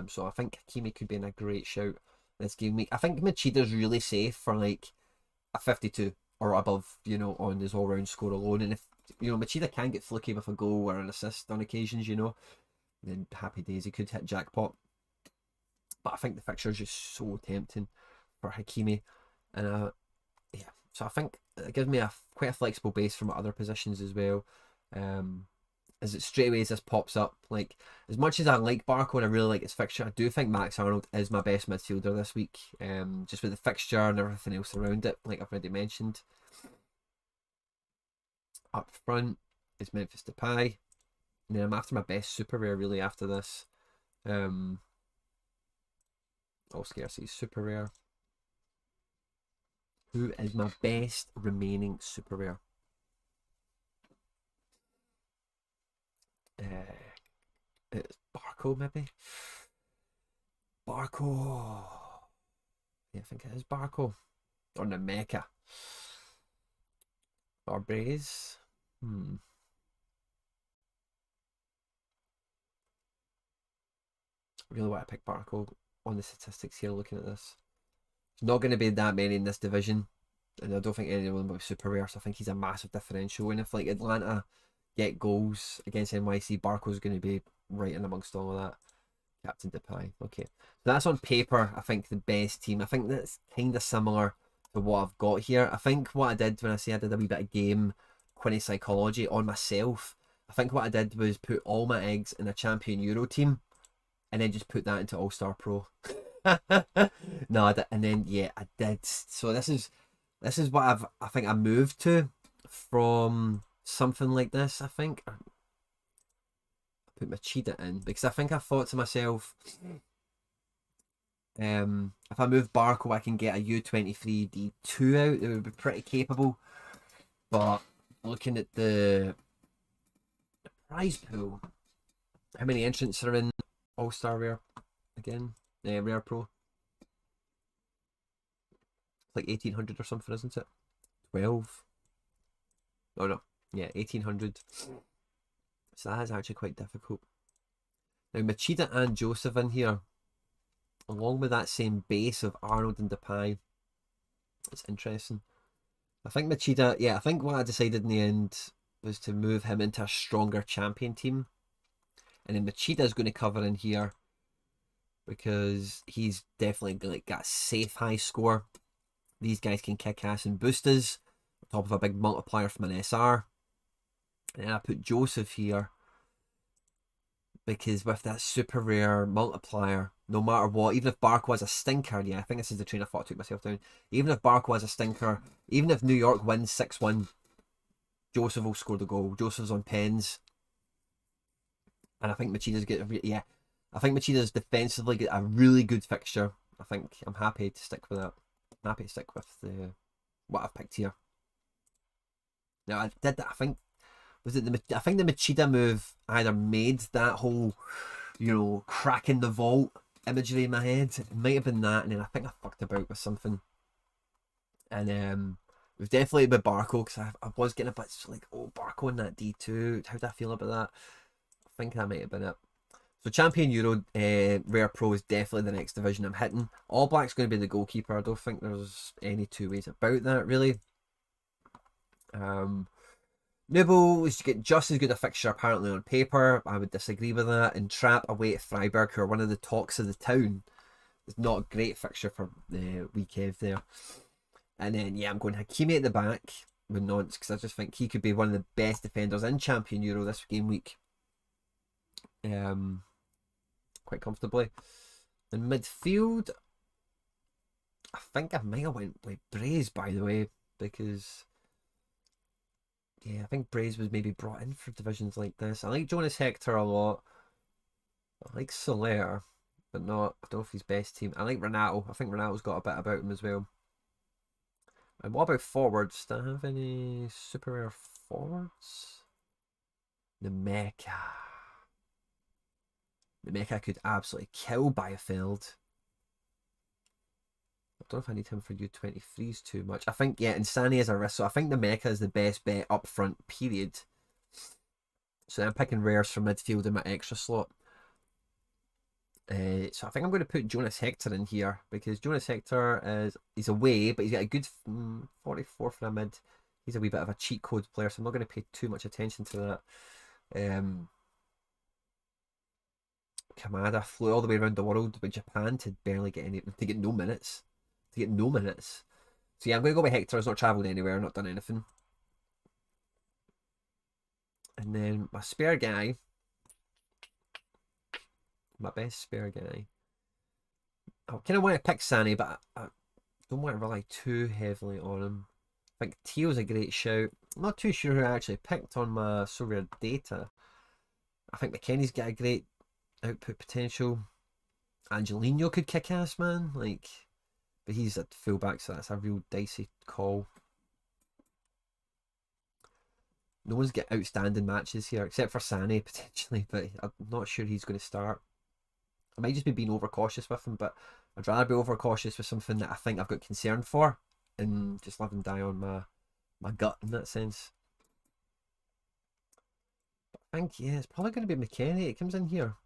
So I think Hakimi could be in a great shout this game week. I think Machida's really safe for like a 52 or above, you know, on his all-round score alone. And if, you know, Machida can get fluky with a goal or an assist on occasions, you know, then happy days, he could hit jackpot. But I think the fixture is just so tempting for Hakimi. And yeah, so I think it gives me quite a flexible base for my other positions as well. As it straight away as this pops up, like, as much as I like Barco and I really like his fixture, I do think Max Arnold is my best midfielder this week. Just with the fixture and everything else around it, like I've already mentioned. Up front is Memphis Depay, and then I'm after my best super rare really after this. All scarcity super rare. Who is my best remaining super rare? It's Barco, maybe? Barco. Yeah, I think it is Barco. Or Nemeka. Or Braze. I really want to pick Barco on the statistics here looking at this. There's not going to be that many in this division. And I don't think any of them will be super rare, so I think he's a massive differential. And if like Atlanta get goals against NYC, Barco's going to be right in amongst all of that. Captain Depay. Okay. So that's on paper, I think, the best team. I think that's kind of similar to what I've got here. I think what I did when I say I did a wee bit of game Quinny psychology on myself, I think what I did was put all my eggs in a Champion Euro team and then just put that into All-Star Pro. No, and then yeah, I did. So this is what I think I moved to from something like this. I think I put my cheetah in because I think I thought to myself, if I move Barco, I can get a U23 D2 out. It would be pretty capable. But looking at the prize pool, how many entrants are in All-Star Rare again? Rare Pro. It's like 1800 or something, isn't it? 12. Oh no, yeah, 1800. So that is actually quite difficult. Now Machida and Joseph in here, along with that same base of Arnold and Depay. It's interesting. I think Machida, yeah, I think what I decided in the end was to move him into a stronger champion team. And then Machida is going to cover in here because he's definitely like got a safe high score. These guys can kick ass and boost us on top of a big multiplier from an SR. And I put Joseph here because with that super rare multiplier, no matter what, even if Barco has a stinker, yeah, I think this is the train of thought I took myself down. Even if Barco has a stinker, even if New York wins 6-1, Joseph will score the goal. Joseph's on pens. And I think Machida's I think Machida's defensively got a really good fixture. I think I'm happy to stick with that. I'm happy to stick with what I've picked here. Now I did that. I think I think the Machida move either made that whole, cracking the vault imagery in my head. It might have been that, and then I think I fucked about with something. And it was definitely with Barco because I was getting a bit like, oh, Barco in that D2. How do I feel about that? I think that might have been it. So Champion Euro Rare Pro is definitely the next division I'm hitting. All Black's going to be the goalkeeper. I don't think there's any two ways about that, really. Nubel is to get just as good a fixture apparently on paper. I would disagree with that. And Trap away at Freiburg, who are one of the talks of the town. It's not a great fixture for the Kev there. And then, yeah, I'm going Hakimi at the back with Nonce because I just think he could be one of the best defenders in Champion Euro this game week. Quite comfortably. In midfield, I think I might have went with Braze, by the way, because yeah, I think Braze was maybe brought in for divisions like this. I like Jonas Hector a lot. I like SoRare, but not, I don't know if he's best team. I like Renato. I think Renato's got a bit about him as well. And what about forwards? Do I have any super rare forwards? Nemeka. Nemeka could absolutely kill Bielefeld. I don't know if I need him for U23s too much. I think, yeah, Insani is a risk. So I think Nemeka is the best bet up front, period. So I'm picking rares for midfield in my extra slot. So I think I'm going to put Jonas Hector in here because Jonas Hector he's away, but he's got a good 44 for a mid. He's a wee bit of a cheat code player, so I'm not going to pay too much attention to that. Kamada flew all the way around the world with Japan to barely get no minutes. To get no minutes. So yeah, I'm going to go with Hector. He's not travelled anywhere, not done anything. And then my spare guy. My best spare guy. I kind of want to pick Sani, but I don't want to rely too heavily on him. I think Teo's a great shout. I'm not too sure who I actually picked on my SoRare data. I think McKennie's got a great output potential. Angelino could kick ass, man. But he's a fullback, so that's a real dicey call. No one's got outstanding matches here, except for Sané, potentially, but I'm not sure he's going to start. I might just be being overcautious with him, but I'd rather be overcautious with something that I think I've got concern for, and just live and die on my gut in that sense. But I think, yeah, it's probably going to be McKennie. It comes in here.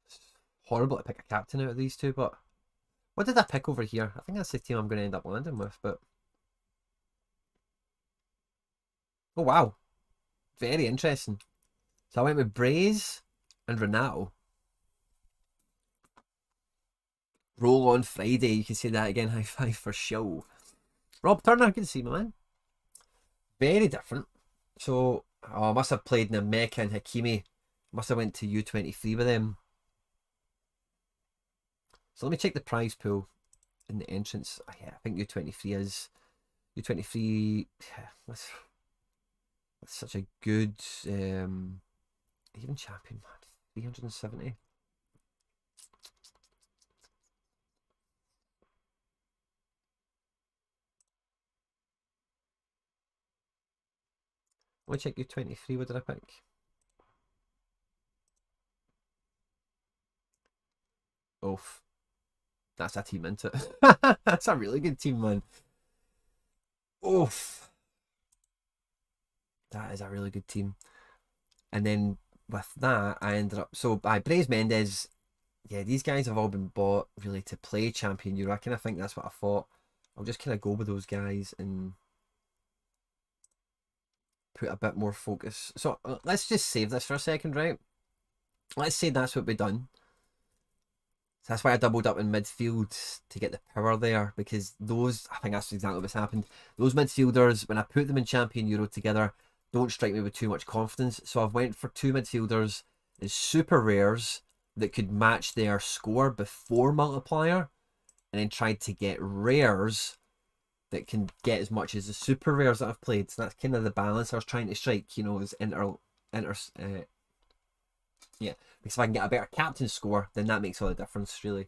It's horrible to pick a captain out of these two, but what did I pick over here? I think that's the team I'm going to end up landing with, but... Oh, wow. Very interesting. So I went with Braze and Renato. Roll on Friday. You can say that again. High five for show. Rob Turner, good to see you, man. Very different. So, I must have played Nameka and Hakimi. Must have went to U23 with them. So let me check the prize pool in the entrance. Oh, yeah, I think U23 is... U23... That's such a good... even champion, man. 370. Let me check U23. What did I pick? Oof. That's a team, isn't it? That's a really good team, man. Oof. That is a really good team. And then with that, I ended up... So, by Braze Mendes, yeah, these guys have all been bought, really, to play Champion Euro. I kind of think that's what I thought. I'll just kind of go with those guys and put a bit more focus. So, let's just save this for a second, right? Let's say that's what we've done. So that's why I doubled up in midfield to get the power there, because those, I think that's exactly what's happened. Those midfielders, when I put them in Champion Euro together, don't strike me with too much confidence. So I've went for two midfielders as super rares that could match their score before multiplier, and then tried to get rares that can get as much as the super rares that I've played. So that's kind of the balance I was trying to strike, you know, as yeah, because if I can get a better captain score, then that makes all the difference, really,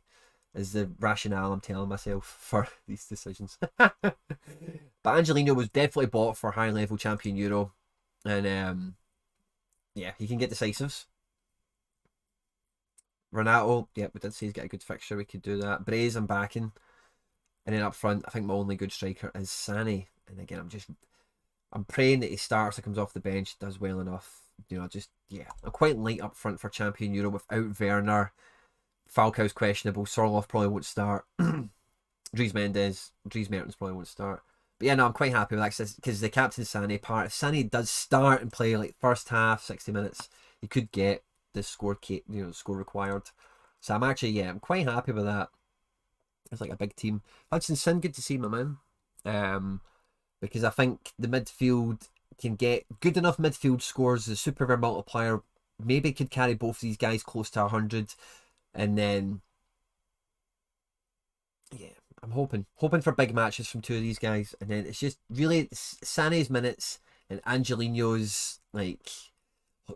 is the rationale I'm telling myself for these decisions. But Angelino was definitely bought for high level Champion Euro, and yeah, he can get decisives. Renato, yeah, we did say he's got a good fixture, we could do that. Braze, I'm backing. And then up front, I think my only good striker is Sané. And again, I'm praying that he starts or comes off the bench, does well enough. You know, yeah, I'm quite light up front for Champion Euro without Werner. Falcao's questionable. Sorloth probably won't start. Dries Mertens probably won't start. But yeah, no, I'm quite happy with that, because the captain Sané part, if Sané does start and play like first half, 60 minutes, he could get the score required. So I'm actually, yeah, I'm quite happy with that. It's like a big team. Hudson Sin, good to see, my man. Because I think the midfield can get good enough midfield scores. The super rare multiplier maybe could carry both of these guys close to 100, and then yeah, I'm hoping for big matches from two of these guys, and then it's just really Sané's minutes and Angelino's, like,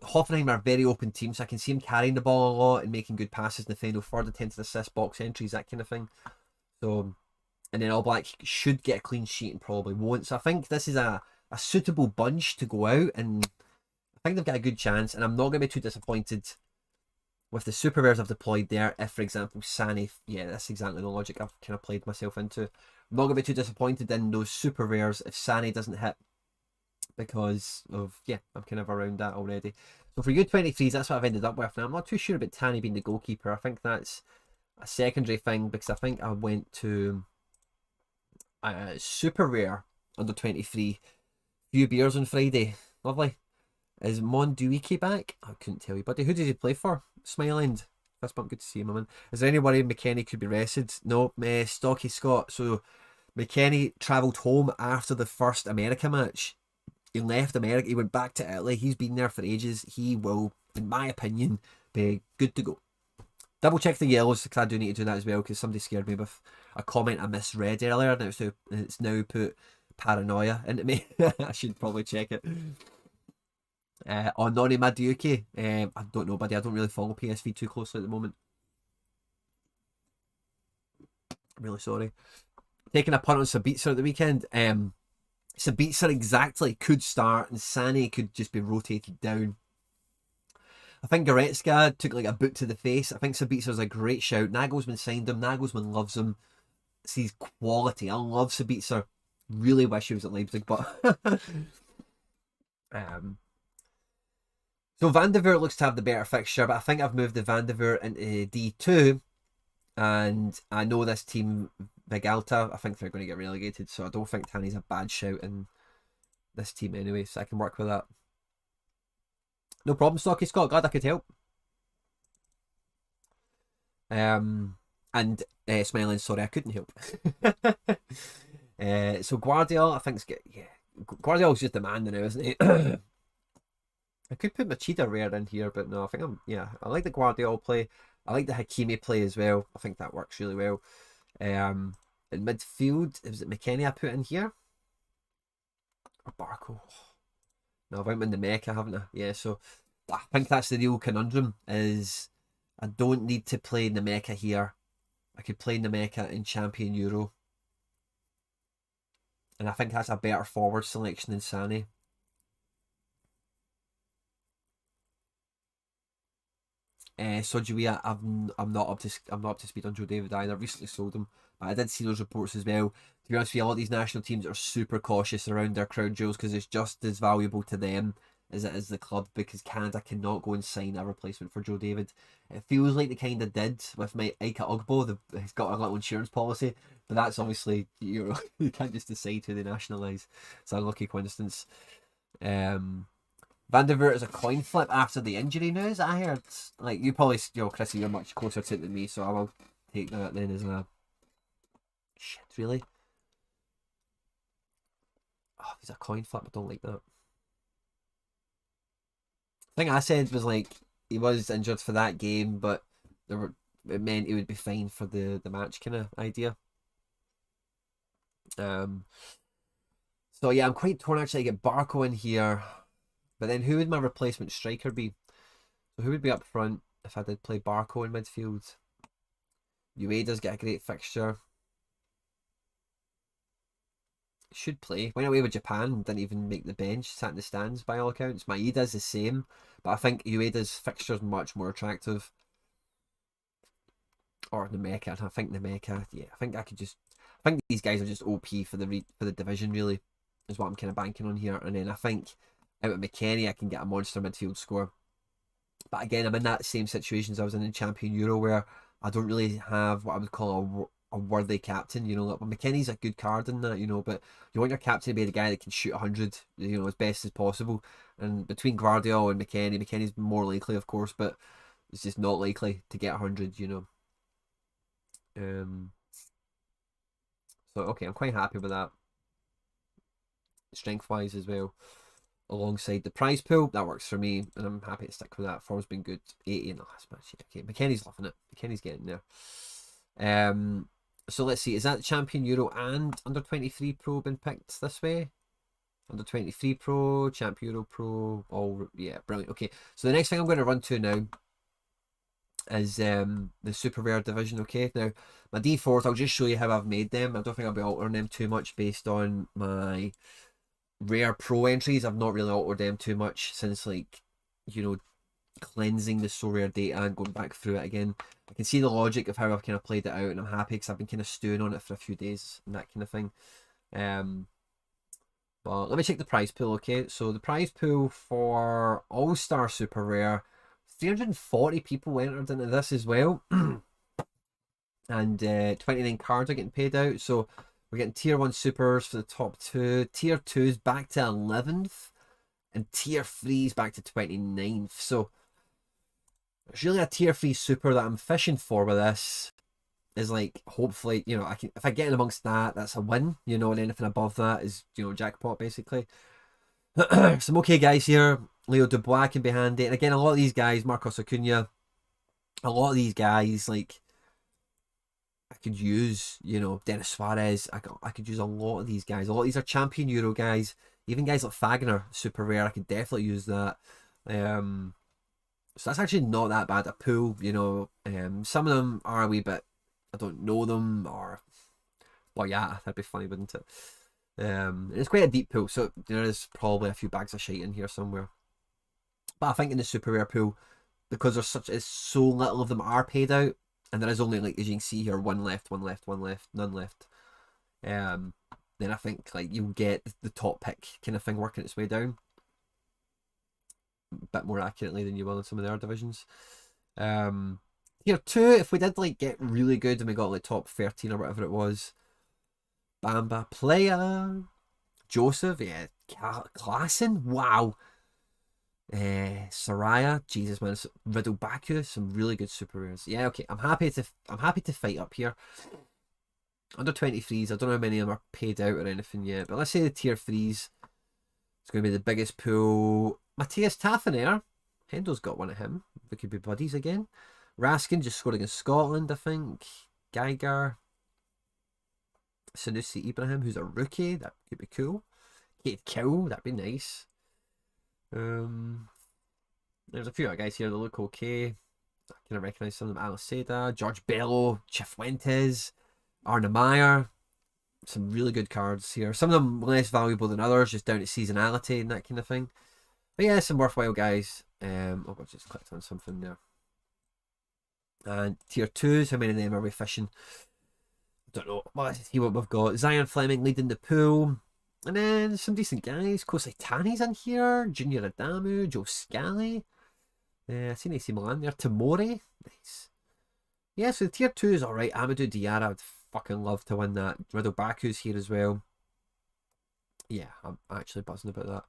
Hoffenheim are a very open team, so I can see him carrying the ball a lot and making good passes in the final third, attempted assist, box entries, that kind of thing. So, and then All Black should get a clean sheet and probably won't. So I think this is a suitable bunch to go out, and I think they've got a good chance, and I'm not going to be too disappointed with the super rares I've deployed there. If, for example, Sané, yeah, that's exactly the logic I've kind of played myself into. I'm not going to be too disappointed in those super rares if Sané doesn't hit, because of, yeah, I'm kind of around that already. So for U23s, that's what I've ended up with. Now, I'm not too sure about Tanny being the goalkeeper. I think that's a secondary thing, because I think I went to super rare under 23. Few beers on Friday. Lovely. Is Monduiki back? I couldn't tell you, buddy. Who did he play for? Smileend. Fist bump, good to see you, my man. Is there any worry McKennie could be rested? No, Stocky Scott. So McKennie travelled home after the first America match. He left America, he went back to Italy. He's been there for ages. He will, in my opinion, be good to go. Double check the yellows, because I do need to do that as well, because somebody scared me with a comment I misread earlier, and it's now put paranoia into me. I should probably check it. On Noni Maduki, I don't know, buddy. I don't really follow PSV too closely at the moment. I'm really sorry. taking a punt on Sabitzer at the weekend. Sabitzer exactly could start, and Sané could just be rotated down. I think Goretzka took like a boot to the face. I think Sabitzer's a great shout. Nagelsmann signed him. Nagelsmann loves him. Sees quality. I love Sabitzer. Really wish he was at Leipzig, but so Van der Voort looks to have the better fixture, but I think I've moved the Van der Voort into D2, and I know this team, Vigalta, I think they're going to get relegated, so I don't think Tanny's a bad shout in this team anyway, so I can work with that. No problem, Stocky Scott. Glad I could help. And Smiling, sorry, I couldn't help. So Guardiola, I think's Guardiola's just the man now, isn't he? I could put my Cheetah Rare in here, but no, I think I like the Guardiola play. I like the Hakimi play as well. I think that works really well. In midfield, was it McKennie I put in here? Or Barco? No, I've went in the Mecca, haven't I? Yeah, so I think that's the real conundrum, is I don't need to play in the Mecca here. I could play in the Mecca in Champion Euro. And I think that's a better forward selection than Sané. Sojuia, I'm not up to speed on Joe David either. I recently sold him, but I did see those reports as well. To be honest with you, a lot of these national teams are super cautious around their crown jewels because it's just as valuable to them as it is the club, because Canada cannot go and sign a replacement for Joe David. It feels like they kind of did with my Ika Ugbo. He's got a little insurance policy, but that's obviously, you can't just decide who they nationalise. It's an unlucky coincidence. Van der Voort is a coin flip after the injury news, I heard. Like, you probably, Chrissy, you're much closer to it than me, so I will take that then as a... Shit, really? Oh, he's a coin flip, I don't like that. The thing I said was, like, he was injured for that game, but it meant he would be fine for the match kind of idea. So yeah, I'm quite torn actually to get Barco in here. But then who would my replacement striker be? So who would be up front if I did play Barco in midfield? Ueda's got a great fixture. Should play. Went away with Japan, didn't even make the bench, sat in the stands by all accounts. Maeda's the same, but I think Ueda's fixture is much more attractive. Or Nemeka, I think Nemeka, yeah, I think these guys are just OP for the division, really, is what I'm kind of banking on here. And then I think out of McKennie, I can get a monster midfield score. But again, I'm in that same situation as I was in Champion Euro, where I don't really have what I would call a worthy captain. Like, well, McKennie's a good card in that, but you want your captain to be the guy that can shoot 100, as best as possible. And between Guardiola and McKennie's more likely, of course, but it's just not likely to get 100, So, okay, I'm quite happy with that. Strength-wise as well. Alongside the prize pool, that works for me, and I'm happy to stick with that. Form's been good. 80 in the last match. Okay, McKennie's loving it. McKennie's getting there. So let's see. Is that Champion Euro and Under 23 Pro been picked this way? Under 23 Pro, Champion Euro Pro. All yeah, brilliant. Okay, so the next thing I'm going to run to now is the Super Rare division. Okay, now my D4s, I'll just show you how I've made them. I don't think I'll be altering them too much based on my Rare Pro entries. I've not really altered them too much since, like, cleansing the SoRare data and going back through it again. I can see the logic of how I've kind of played it out, and I'm happy because I've been kind of stewing on it for a few days and that kind of thing. But let me check the prize pool. Okay, so the prize pool for All-Star Super Rare, 340 people entered into this as well. And 29 cards are getting paid out, so we're getting tier 1 supers for the top 2, tier 2s back to 11th, and tier 3s back to 29th. So there's really a tier 3 super that I'm fishing for with this. Is like, hopefully, if I get in amongst that, that's a win, and anything above that is, jackpot basically. Some okay guys here. Leo Dubois can be handy, and again, a lot of these guys, Marcos Acuna, a lot of these guys, like, I could use, Dennis Suarez. I could use a lot of these guys. A lot of these are Champion Euro guys. Even guys like Fagner, Super Rare, I could definitely use that. So that's actually not that bad a pool, Some of them are a wee bit, I don't know them, or Well, yeah, that'd be funny, wouldn't it? It's quite a deep pool, so there is probably a few bags of shite in here somewhere. But I think in the super rare pool, because there's so little of them are paid out, and there is only, like, as you can see here, one left, one left, one left, none left. Then I think like you'll get the top pick kind of thing working its way down a bit more accurately than you will in some of the other divisions. Tier 2, if we did like get really good and we got like top 13 or whatever it was, Bamba Player, Joseph, yeah, Klassen, wow. Soraya, Jesus man, Riddle Baku, some really good super rares. Yeah, okay, I'm happy to fight up here. Under 23s, I don't know how many of them are paid out or anything yet, but let's say the tier 3s. It's going to be the biggest pool. Matthias Taffenair. Hendo's got one of him. We could be buddies again. Raskin just scoring in Scotland, I think. Geiger. Sanusi Ibrahim, who's a rookie. That could be cool. Kate Kill, that'd be nice. There's a few other guys here that look okay. I kind of recognise some of them. Aliceda, George Bello, Chifuentes, Arne Meyer. Some really good cards here. Some of them less valuable than others, just down to seasonality and that kind of thing. But yeah, some worthwhile guys. Oh, I just clicked on something there. And tier 2s, how many of them are we fishing? Don't know. Well, let's see what we've got. Zion Fleming leading the pool. And then some decent guys. Kosei Tani's in here. Junior Adamu. Joe Scally. I seen AC Milan there. Tamori. Nice. Yeah, so the tier 2 is alright. Amadou Diarra, I'd fucking love to win that. Riddle Baku's here as well. Yeah, I'm actually buzzing about that.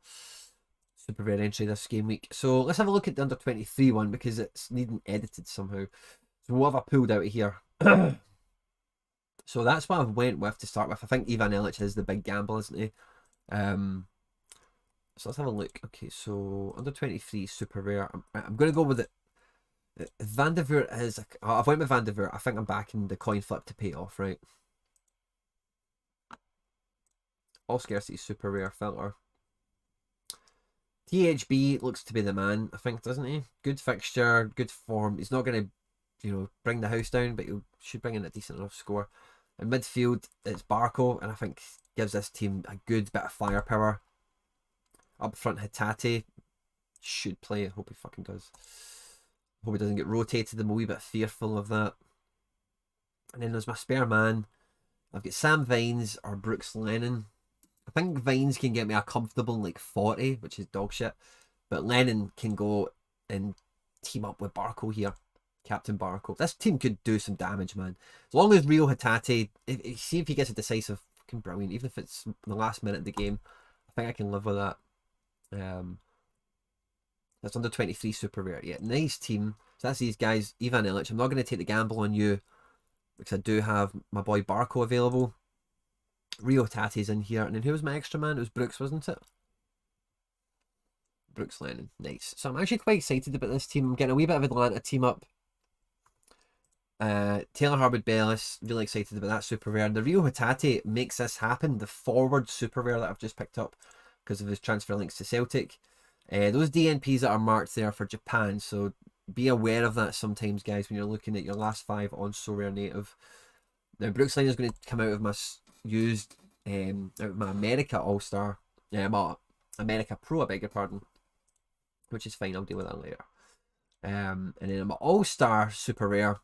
Super rare entry this game week. So let's have a look at the under 23 one because it's needing edited somehow. So what have I pulled out of here? So that's what I went with to start with. I think Ivan Illich is the big gamble, isn't he? So let's have a look. Okay, so under 23 super rare. I'm going to go with it. Van der Voort is... I've went with Van der Voort. I think I'm backing the coin flip to pay it off, right? All scarcity super rare filter. THB looks to be the man, I think, doesn't he? Good fixture, good form. He's not going to, bring the house down, but he should bring in a decent enough score. In midfield, it's Barco, and I think gives this team a good bit of firepower. Up front, Hatate should play. I hope he fucking does. Hope he doesn't get rotated. I'm a wee bit fearful of that. And then there's my spare man. I've got Sam Vines or Brooks Lennon. I think Vines can get me a comfortable like 40, which is dog shit. But Lennon can go and team up with Barco here. Captain Barco. This team could do some damage, man. As long as Rio Hatate, see if he gets a decisive, fucking brilliant. Even if it's the last minute of the game, I think I can live with that. That's under 23 super rare. Yeah, nice team. So that's these guys. Ivan Illich. I'm not going to take the gamble on you because I do have my boy Barco available. Rio Tate's in here. And then who was my extra man? It was Brooks, wasn't it? Brooks Lennon. Nice. So I'm actually quite excited about this team. I'm getting a wee bit of Atlanta team up. Taylor Harwood Bellis, really excited about that super rare. And the Rio Hatate makes this happen. The forward super rare that I've just picked up because of his transfer links to Celtic. Those DNPs that are marked there for Japan, so be aware of that sometimes, guys, when you're looking at your last 5 on SoRare native. Now, Brooks Lennon is going to come out of my used, out of my America All-Star, my America Pro, I beg your pardon, which is fine. I'll deal with that later. And then my All-Star super rare.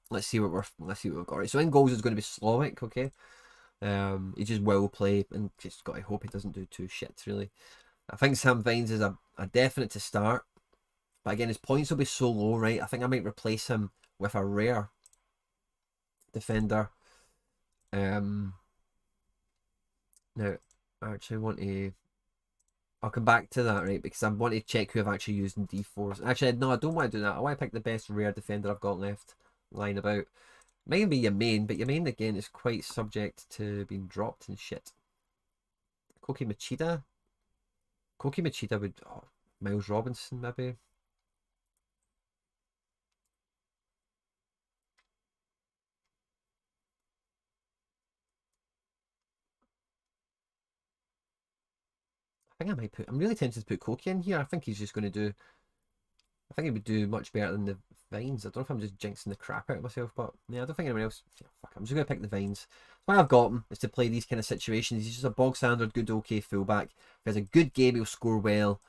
Let's see what we've got. Right, so in goals is going to be Slovic, okay. He just will play, and just got to hope he doesn't do 2 shits really. I think Sam Vines is a definite to start, but again his points will be so low, right? I think I might replace him with a rare defender. Now I actually want to. I'll come back to that, right? Because I want to check who I've actually used in D4s. Actually, no, I don't want to do that. I want to pick the best rare defender I've got left. Lying about. Might be your main, but your main again is quite subject to being dropped and shit. Koki Machida. Koki Machida would... Oh, Miles Robinson, maybe. I think I might I'm really tempted to put Koki in here. I think he's just going to do... I think he would do much better than the Vines. I don't know if I'm just jinxing the crap out of myself, but yeah, I don't think anyone else. Yeah, fuck, I'm just going to pick the Vines. Why I've got him is to play these kind of situations. He's just a bog standard, good, okay fullback. If he has a good game, he'll score well.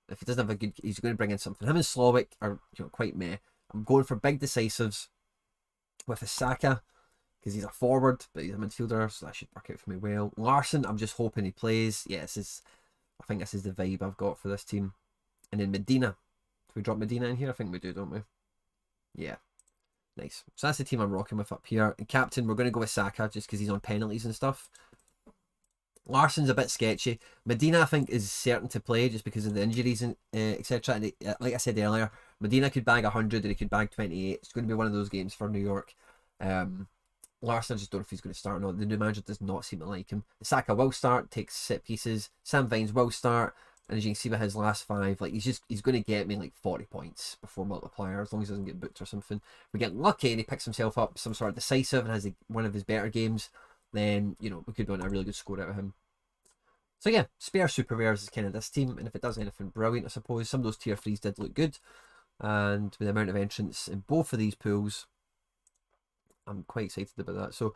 If he doesn't have a good, he's going to bring in something. Him and Slowick are quite meh. I'm going for big decisives with a Saka because he's a forward, but he's a midfielder, so that should work out for me well. Larson, I'm just hoping he plays. Yeah, I think this is the vibe I've got for this team. And then Medina. Do we drop Medina in here? I think we do, don't we? Yeah. Nice. So that's the team I'm rocking with up here. And captain, we're going to go with Saka just because he's on penalties and stuff. Larson's a bit sketchy. Medina, I think, is certain to play just because of the injuries and etc. And like I said earlier, Medina could bag 100 or he could bag 28. It's going to be one of those games for New York. Larson, I just don't know if he's going to start or not. The new manager does not seem to like him. Saka will start, takes set pieces. Sam Vines will start. And as you can see with his last 5, like he's going to get me like 40 points before multiplier, as long as he doesn't get booked or something. If we get lucky and he picks himself up some sort of decisive and has one of his better games, then, you know, we could win a really good score out of him. So yeah, spare super rares is kind of this team, and if it does anything brilliant, I suppose. Some of those tier 3s did look good, and with the amount of entrants in both of these pools, I'm quite excited about that. So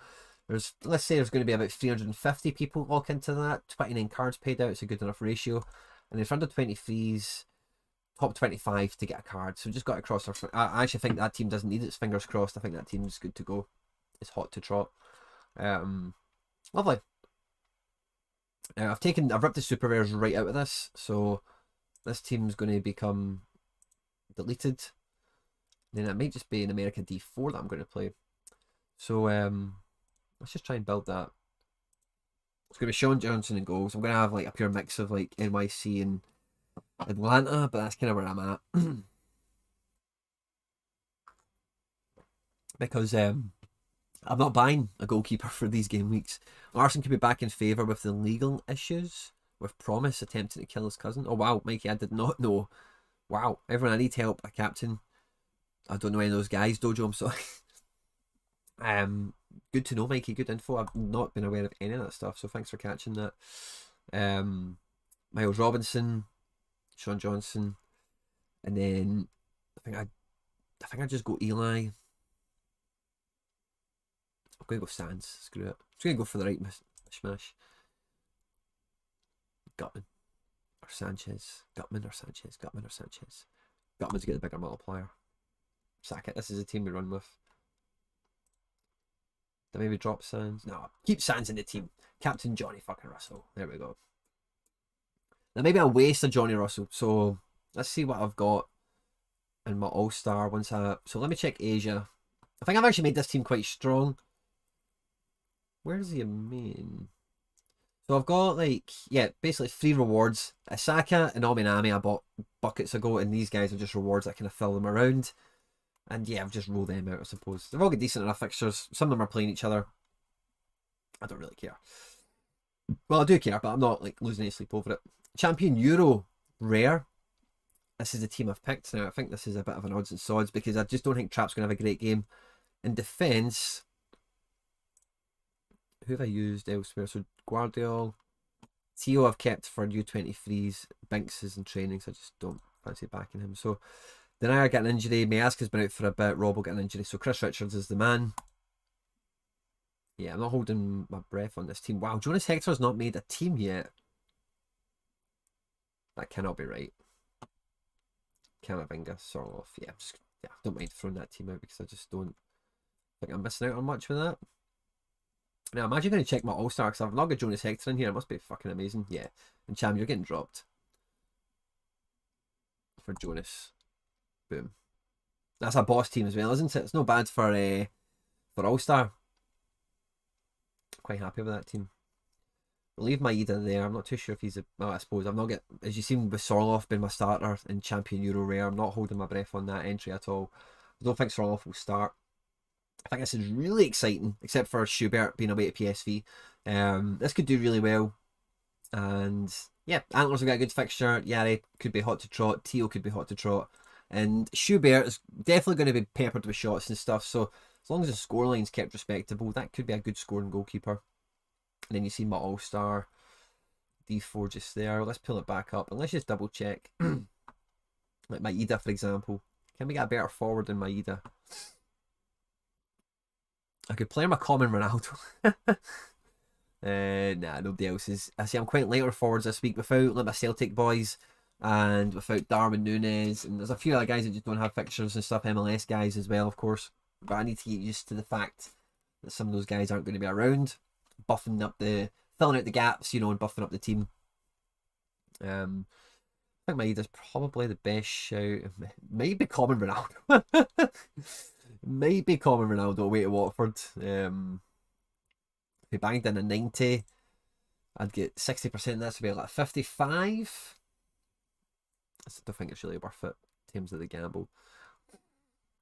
let's say there's going to be about 350 people lock into that. 29 cards paid out, it's a good enough ratio. And in front of 23s, top 25 to get a card. So just got to cross our. I actually think that team doesn't need its fingers crossed. I think that team's good to go. It's hot to trot. Lovely. I've ripped the super rares right out of this, so this team's going to become deleted. Then it might just be an America D4 that I'm going to play. So let's just try and build that. It's going to be Sean Johnson and goals. I'm going to have like a pure mix of like NYC and Atlanta, but that's kind of where I'm at. Because I'm not buying a goalkeeper for these game weeks. Larson could be back in favour with the legal issues, with Promise attempting to kill his cousin. Oh wow, Mikey, I did not know. Wow, everyone, I need help. A captain. I don't know any of those guys, Dojo, I'm sorry. Good to know, Mikey. Good info. I've not been aware of any of that stuff, so thanks for catching that. Miles Robinson, Sean Johnson, and then I think I just go Eli. I'm going to go Sands. Screw it. I'm just going to go for the right mishmash. Gutman or Sanchez. Gutman or Sanchez. Gutman or Sanchez. Gutman's got the bigger multiplier. Sack it. This is a team we run with. Did I maybe drop Sands? No. Keep Sands in the team. Captain Johnny fucking Russell. There we go. Now maybe I'll waste a Johnny Russell. So let's see what I've got in my All-Star. So let me check Asia. I think I've actually made this team quite strong. Where's the main? So I've got like, yeah, basically 3 rewards. Asaka and Ominami I bought buckets ago, and these guys are just rewards that kind of fill them around. And yeah, I've just rolled them out, I suppose. They've all got decent enough fixtures. Some of them are playing each other. I don't really care. Well, I do care, but I'm not like losing any sleep over it. Champion Euro rare. This is the team I've picked now. I think this is a bit of an odds and sods because I just don't think Trap's going to have a great game. In defence, who have I used elsewhere? So Guardiola, Tio I've kept for U23s, Binks is in training, so I just don't fancy backing him. So Denier getting an injury, Mayaska's been out for a bit, Rob will get an injury, so Chris Richards is the man. Yeah, I'm not holding my breath on this team. Wow, Jonas Hector's not made a team yet. That cannot be right. Camavinga, Sorloff. Yeah, don't mind throwing that team out because I just don't think I'm missing out on much with that. Now, imagine going to check my All-Star because I've not got Jonas Hector in here. It must be fucking amazing. Yeah. And Cham, you're getting dropped. For Jonas. Boom. That's a boss team as well, isn't it? It's no bad for All-Star. Quite happy with that team. We'll leave Maeda there. I'm not too sure if he's well, I suppose I've not got, as you've seen with Sorloff being my starter in Champion Euro Rare, I'm not holding my breath on that entry at all. I don't think Sorloff will start. I think this is really exciting, except for Schubert being away at PSV. This could do really well. And yeah, Antlers have got a good fixture. Yari could be hot to trot. Tio could be hot to trot. And Schubert is definitely going to be peppered with shots and stuff. So as long as the scoreline's kept respectable, that could be a good scoring goalkeeper. And then you see my All-Star D4 just there. Let's pull it back up and let's just double check. Like Maeda, for example. Can we get a better forward than Maeda? I could play my common Ronaldo. Nah, nobody else is. I see I'm quite lighter forwards this week without like my Celtic boys and without Darwin Núñez, and there's a few other guys that just don't have fixtures and stuff, MLS guys as well, of course. But I need to get used to the fact that some of those guys aren't going to be around, filling out the gaps, you know, and buffing up the team. I think Maeda's probably the best shout. Maybe common Ronaldo. Maybe common Ronaldo away to Watford. If he banged in a 90, I'd get 60%. That's about like 55. I don't think it's really worth it in terms of the gamble.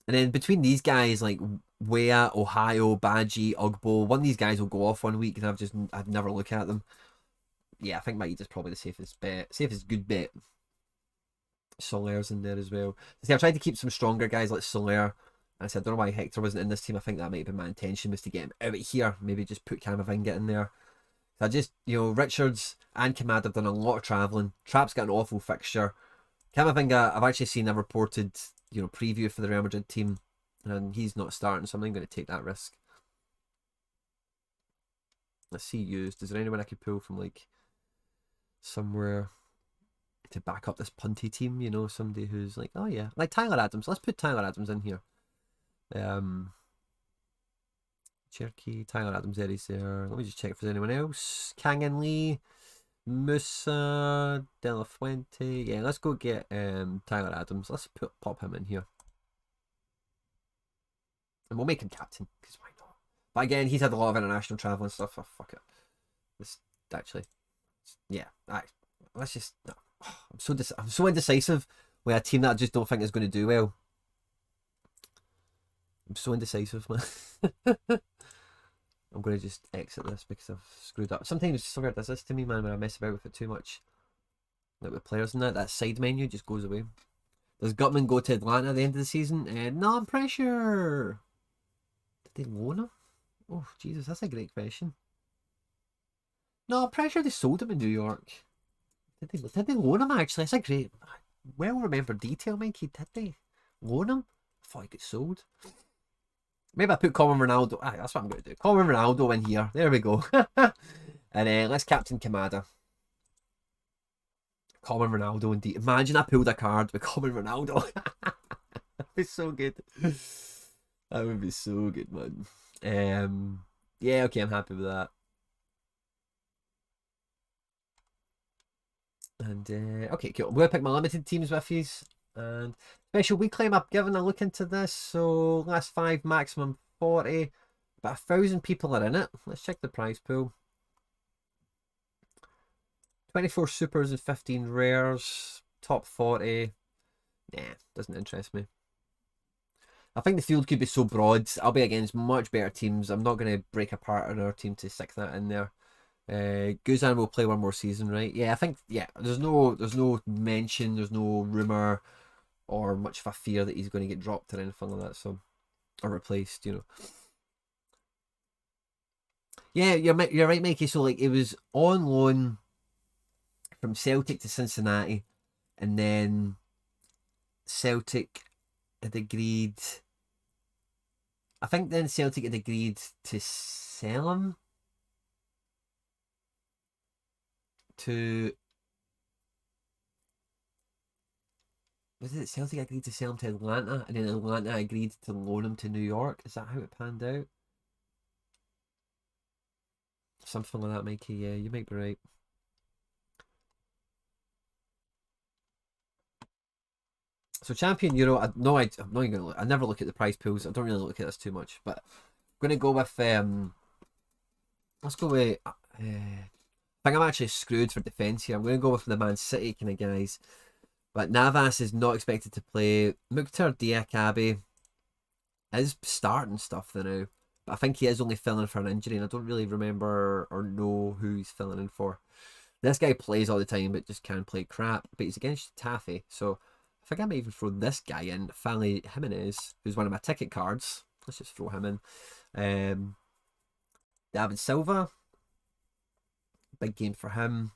And then between these guys like Wea, Ohio, Badgie, Ugbo, one of these guys will go off one week and I've never look at them. Yeah, I think Maeda's probably the safest bet. Safest good bet. SoRare's in there as well. See, I tried to keep some stronger guys like SoRare. And I said, I don't know why Hector wasn't in this team. I think that might have been my intention, was to get him out of here. Maybe just put Camavinga in there. So I just, you know, Richards and Kamada have done a lot of travelling. Trapp's got an awful fixture. Camavinga, I've actually seen a reported, you know, preview for the Real Madrid team. And he's not starting, so I'm not going to take that risk. Let's see used. Is there anyone I could pull from, like, somewhere to back up this punty team? You know, somebody who's like, oh yeah, like Tyler Adams. Let's put Tyler Adams in here. Cherky, Tyler Adams, there he's there. Let me just check if there's anyone else. Kang Lee, Musa, De La Fuente. Yeah, let's go get Tyler Adams. Let's pop him in here. And we'll make him captain, because why not? But again, he's had a lot of international travel and stuff. Oh, fuck it. This actually, yeah. Let's just. No. I'm so indecisive with a team that I just don't think is going to do well. I'm so indecisive, man. I'm going to just exit this because I've screwed up. Sometimes SoRare does this to me, man, when I mess about with it too much. Like with players and that side menu just goes away. Does Gutman go to Atlanta at the end of the season? No pressure. Did they loan him? Oh, Jesus, that's a great question. No pressure, they sold him in New York. Did they loan him, actually? That's a great, well-remembered detail, Mikey. Did they loan him? I thought he got sold. Maybe I put common Ronaldo. That's what I'm going to do. Common Ronaldo in here. There we go. And let's captain Kamada. Common Ronaldo indeed. Imagine I pulled a card with common Ronaldo. That'd be so good. That would be so good, man. Yeah, okay, I'm happy with that. And okay, cool. I'm going to pick my limited teams with you. And special week claim, I've given a look into this. So last 5, maximum 40. About 1,000 people are in it. Let's check the prize pool. 24 supers and 15 rares. Top 40. Nah, doesn't interest me. I think the field could be so broad. I'll be against much better teams. I'm not going to break apart another team to stick that in there. Guzan will play one more season, right? Yeah, I think, yeah, there's no mention, there's no rumour or much of a fear that he's going to get dropped or anything like that, so, or replaced, you know. Yeah, you're right, Mikey. So, like, it was on loan from Celtic to Cincinnati, and then Celtic had agreed, I think then Celtic had agreed to sell him to, was it Celtic agreed to sell him to Atlanta, and then Atlanta agreed to loan him to New York? Is that how it panned out? Something like that, Mikey. Yeah, you might be right. So Champion Euro, I'm not even gonna look. I never look at the prize pools. I don't really look at this too much, but I'm gonna go with let's go with I think I'm actually screwed for defence here. I'm going to go with the Man City kind of guys. But Navas is not expected to play. Mukhtar Diakabi is starting stuff though now. But I think he is only filling for an injury, and I don't really remember or know who he's filling in for. This guy plays all the time, but just can't play crap. But he's against Taffy, so I think I might even throw this guy in, Fali Jimenez, who's one of my ticket cards. Let's just throw him in. David Silva. Big game for him.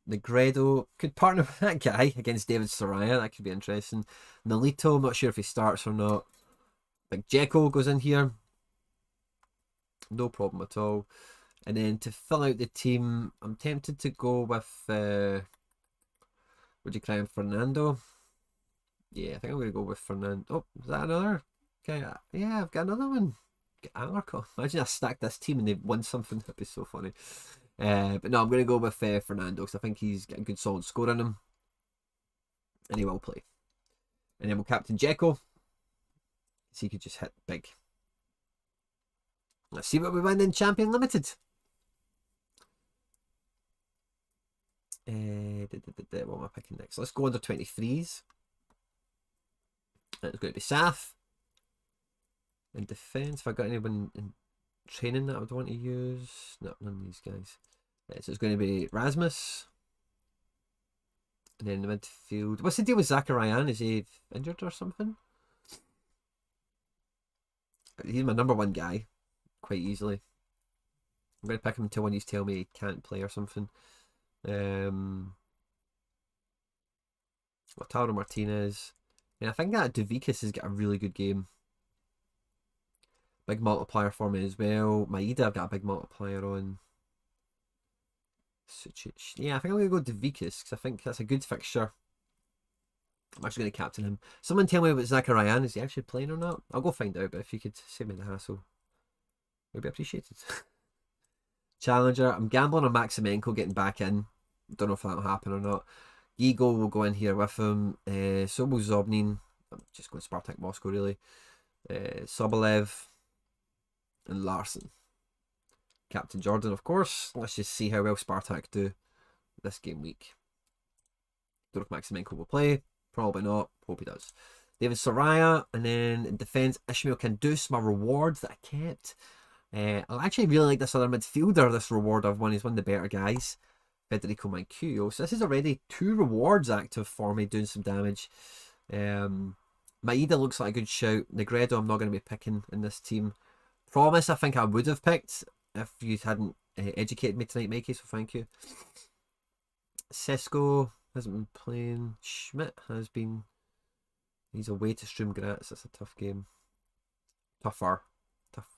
Negredo could partner with that guy against David Soraya. That could be interesting. Nolito, I'm not sure if he starts or not. Big Jekyll goes in here. No problem at all. And then to fill out the team, I'm tempted to go with, would you cry Fernando? Yeah, I think I'm going to go with Fernando. Oh, is that another? Okay, yeah, I've got another one. Get Anarcho. Imagine I stacked this team and they've won something. That'd be so funny. But no, I'm going to go with Fernando because I think he's got a good solid score in him. And he will play. And then we'll captain Jekyll. So he could just hit big. Let's see what we win in Champion Limited. What am I picking next? Let's go under 23s. It's going to be Saf. In defence, if I got anyone in training that I would want to use. No, none of these guys. So it's going to be Rasmus. And then the midfield. What's the deal with Zacharian? Is he injured or something? He's my number one guy. Quite easily. I'm going to pick him until one of you tell me he can't play or something. Lautaro Martinez. And I think that Duvicus has got a really good game. Big multiplier for me as well. Maeda, I've got a big multiplier on. Sucic. Yeah, I think I'm going to go Duvicus because I think that's a good fixture. I'm actually going to captain him. Someone tell me about Zacharian. Is he actually playing or not? I'll go find out, but if you could save me the hassle, it would be appreciated. Challenger. I'm gambling on Maximenko getting back in. Don't know if that'll happen or not. Gigo will go in here with him. So will Zobnin. I'm just going Spartak Moscow, really. Sobolev. And Larson. Captain Jordan, of course. Let's just see how well Spartak do this game week. Don't know if Maximenko will play. Probably not. Hope he does. David Soraya. And then in defence, Ishmael Kandus, my reward that I kept. I actually really like this other midfielder, this reward I've won. He's one of the better guys. Federico Mancuso. So this is already 2 rewards active for me, doing some damage. Maeda looks like a good shout. Negredo I'm not going to be picking in this team. Promise I think I would have picked if you hadn't educated me tonight, Mikey, so thank you. Sesko hasn't been playing. Schmidt has been. He's away to Sturm Graz. That's a tough game. Tougher.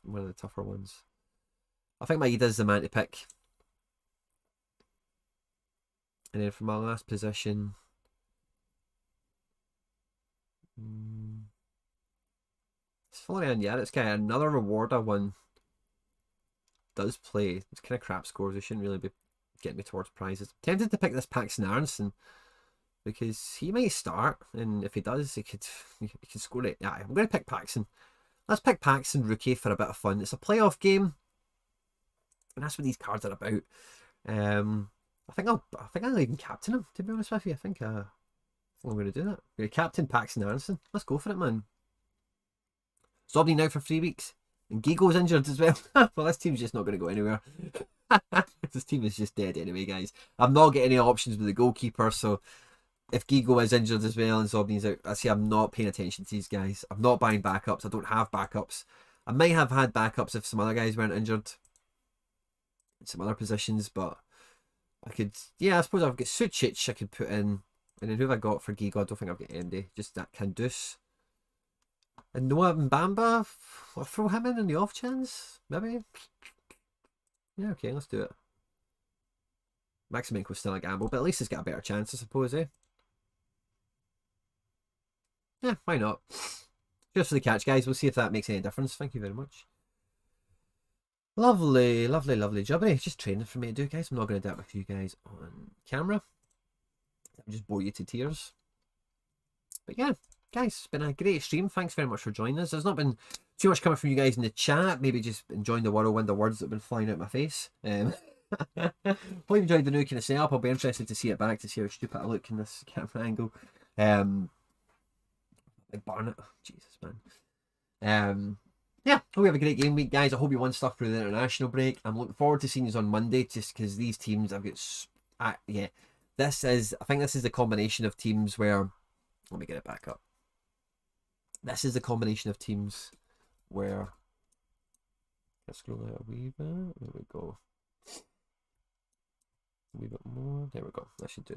One of the tougher ones. I think Maeda's the man to pick. And then for my last position, it's Florian Jaric's guy. Another reward I won. Does play. It's kind of crap scores. I shouldn't really be getting me towards prizes. I'm tempted to pick this Paxton Aronson because he might start, and if he does, he could score it. Yeah, I'm going to pick Paxton. Let's pick Paxton rookie for a bit of fun. It's a playoff game, and that's what these cards are about. I think I'll even captain him, to be honest with you. I think I'm going to do that. I'm going to captain Paxton Aronson. Let's go for it, man. Zobni now for 3 weeks. And Gigo's injured as well. Well, this team's just not going to go anywhere. This team is just dead anyway, guys. I'm not getting any options with the goalkeeper, so if Gigo is injured as well and Zobni's out, I see I'm not paying attention to these guys. I'm not buying backups. I don't have backups. I might have had backups if some other guys weren't injured in some other positions, but I could, yeah, I suppose I've got Sucic I could put in. And then who have I got for Gigo? I don't think I've got Andy. Just that Kandus. And Noah Mbamba, I'll throw him in the off chance, maybe. Yeah, okay, let's do it. Maximenko's still a gamble, but at least he's got a better chance, I suppose, eh? Yeah, why not? Just for the catch, guys. We'll see if that makes any difference. Thank you very much. Lovely, lovely, lovely jubbly. Just training for me to do, guys. I'm not going to do it with you guys on camera. I'll just bore you to tears. But yeah. Guys, it's been a great stream. Thanks very much for joining us. There's not been too much coming from you guys in the chat. Maybe just enjoying the whirlwind of words that have been flying out my face. Hope you enjoyed the new kind of setup. I'll be interested to see it back, to see how stupid I look in this camera angle. Big Barnet. Oh, Jesus, man. Yeah, hope you have a great game week, guys. I hope you won stuff through the international break. I'm looking forward to seeing you on Monday, just because these teams I've got... yeah, I think this is the combination of teams where... Let me get it back up. This is a combination of teams where... Let's scroll out a wee bit. There we go. A wee bit more. There we go. That should do.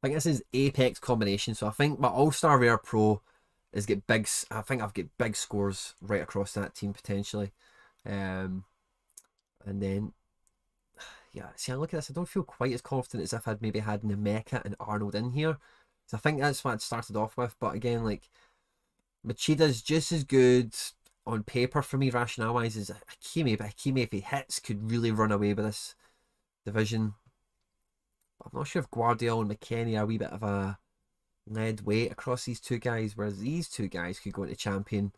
I think this is Apex combination. So I think my All-Star Rare Pro is get big. I think I've got big scores right across that team potentially. And then, yeah, see, I look at this, I don't feel quite as confident as if I'd maybe had Nemeka and Arnold in here. So I think that's what it started off with. But again, like, Machida's just as good on paper for me, rationale-wise, as Hakimi. But Hakimi, if he hits, could really run away with this division. I'm not sure if Guardiola and McKennie are a wee bit of a lead weight across these two guys, whereas these two guys could go into champion.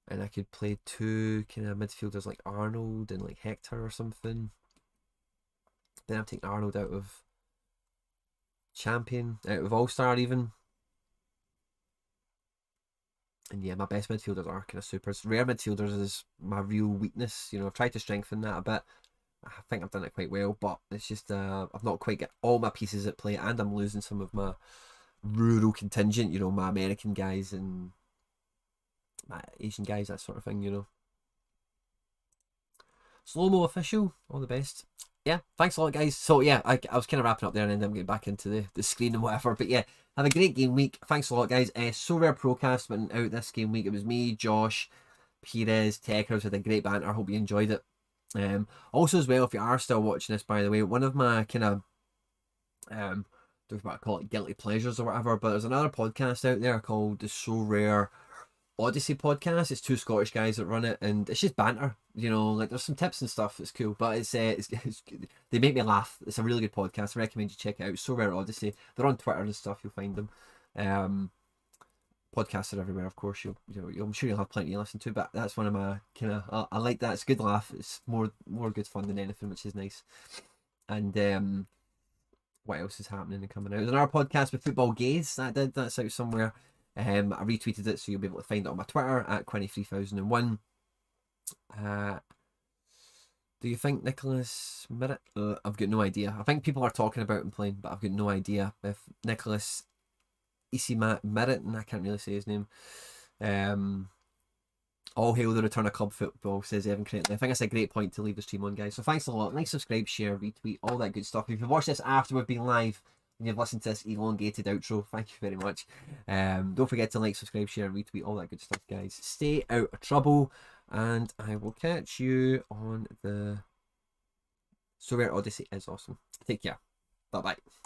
And I could play two kind of midfielders like Arnold and like Hector or something. Then I'm taking Arnold out of champion, out of All-Star even. And yeah, my best midfielders are kind of supers. Rare midfielders is my real weakness. You know, I've tried to strengthen that a bit. I think I've done it quite well, but it's just I've not quite got all my pieces at play, and I'm losing some of my rural contingent, you know, my American guys and my Asian guys, that sort of thing, you know. Slow-mo official, all the best. Yeah, thanks a lot, guys. So yeah, I was kind of wrapping up there and then I'm getting back into the screen and whatever. But yeah, have a great game week. Thanks a lot, guys. SoRare Procast went out this game week. It was me, Josh, Perez, Techers. Had a great banter. I hope you enjoyed it. Also as well, if you are still watching this, by the way, one of my kind of don't know if I call it guilty pleasures or whatever, but there's another podcast out there called the SoRare Odyssey podcast. It's two Scottish guys that run it, and it's just banter, you know, like there's some tips and stuff. It's cool, but it's they make me laugh. It's a really good podcast. I recommend you check it out. SoRare Odyssey. They're on Twitter and stuff. You'll find them. Podcasts are everywhere, of course. I'm sure you'll have plenty to listen to, but that's one of my kind of I like that. It's a good laugh. It's more good fun than anything, which is nice. And what else is happening and coming out? There's another podcast with Football Gaze that's out somewhere. I retweeted it, so you'll be able to find it on my Twitter at Quinny3001. Do you think Nicholas Merritt? I've got no idea. I think people are talking about him playing, but I've got no idea if Nicholas Merritt, and I can't really say his name. All hail the return of club football, says Evan Creighton. I think that's a great point to leave the stream on, guys. So thanks a lot. Like, subscribe, share, retweet, all that good stuff. If you've watched this after we've been live and you've listened to this elongated outro, thank you very much. Don't forget to like, subscribe, share, retweet, all that good stuff, guys. Stay out of trouble, and I will catch you on the SoRare Odyssey is awesome. Take care. Bye-bye.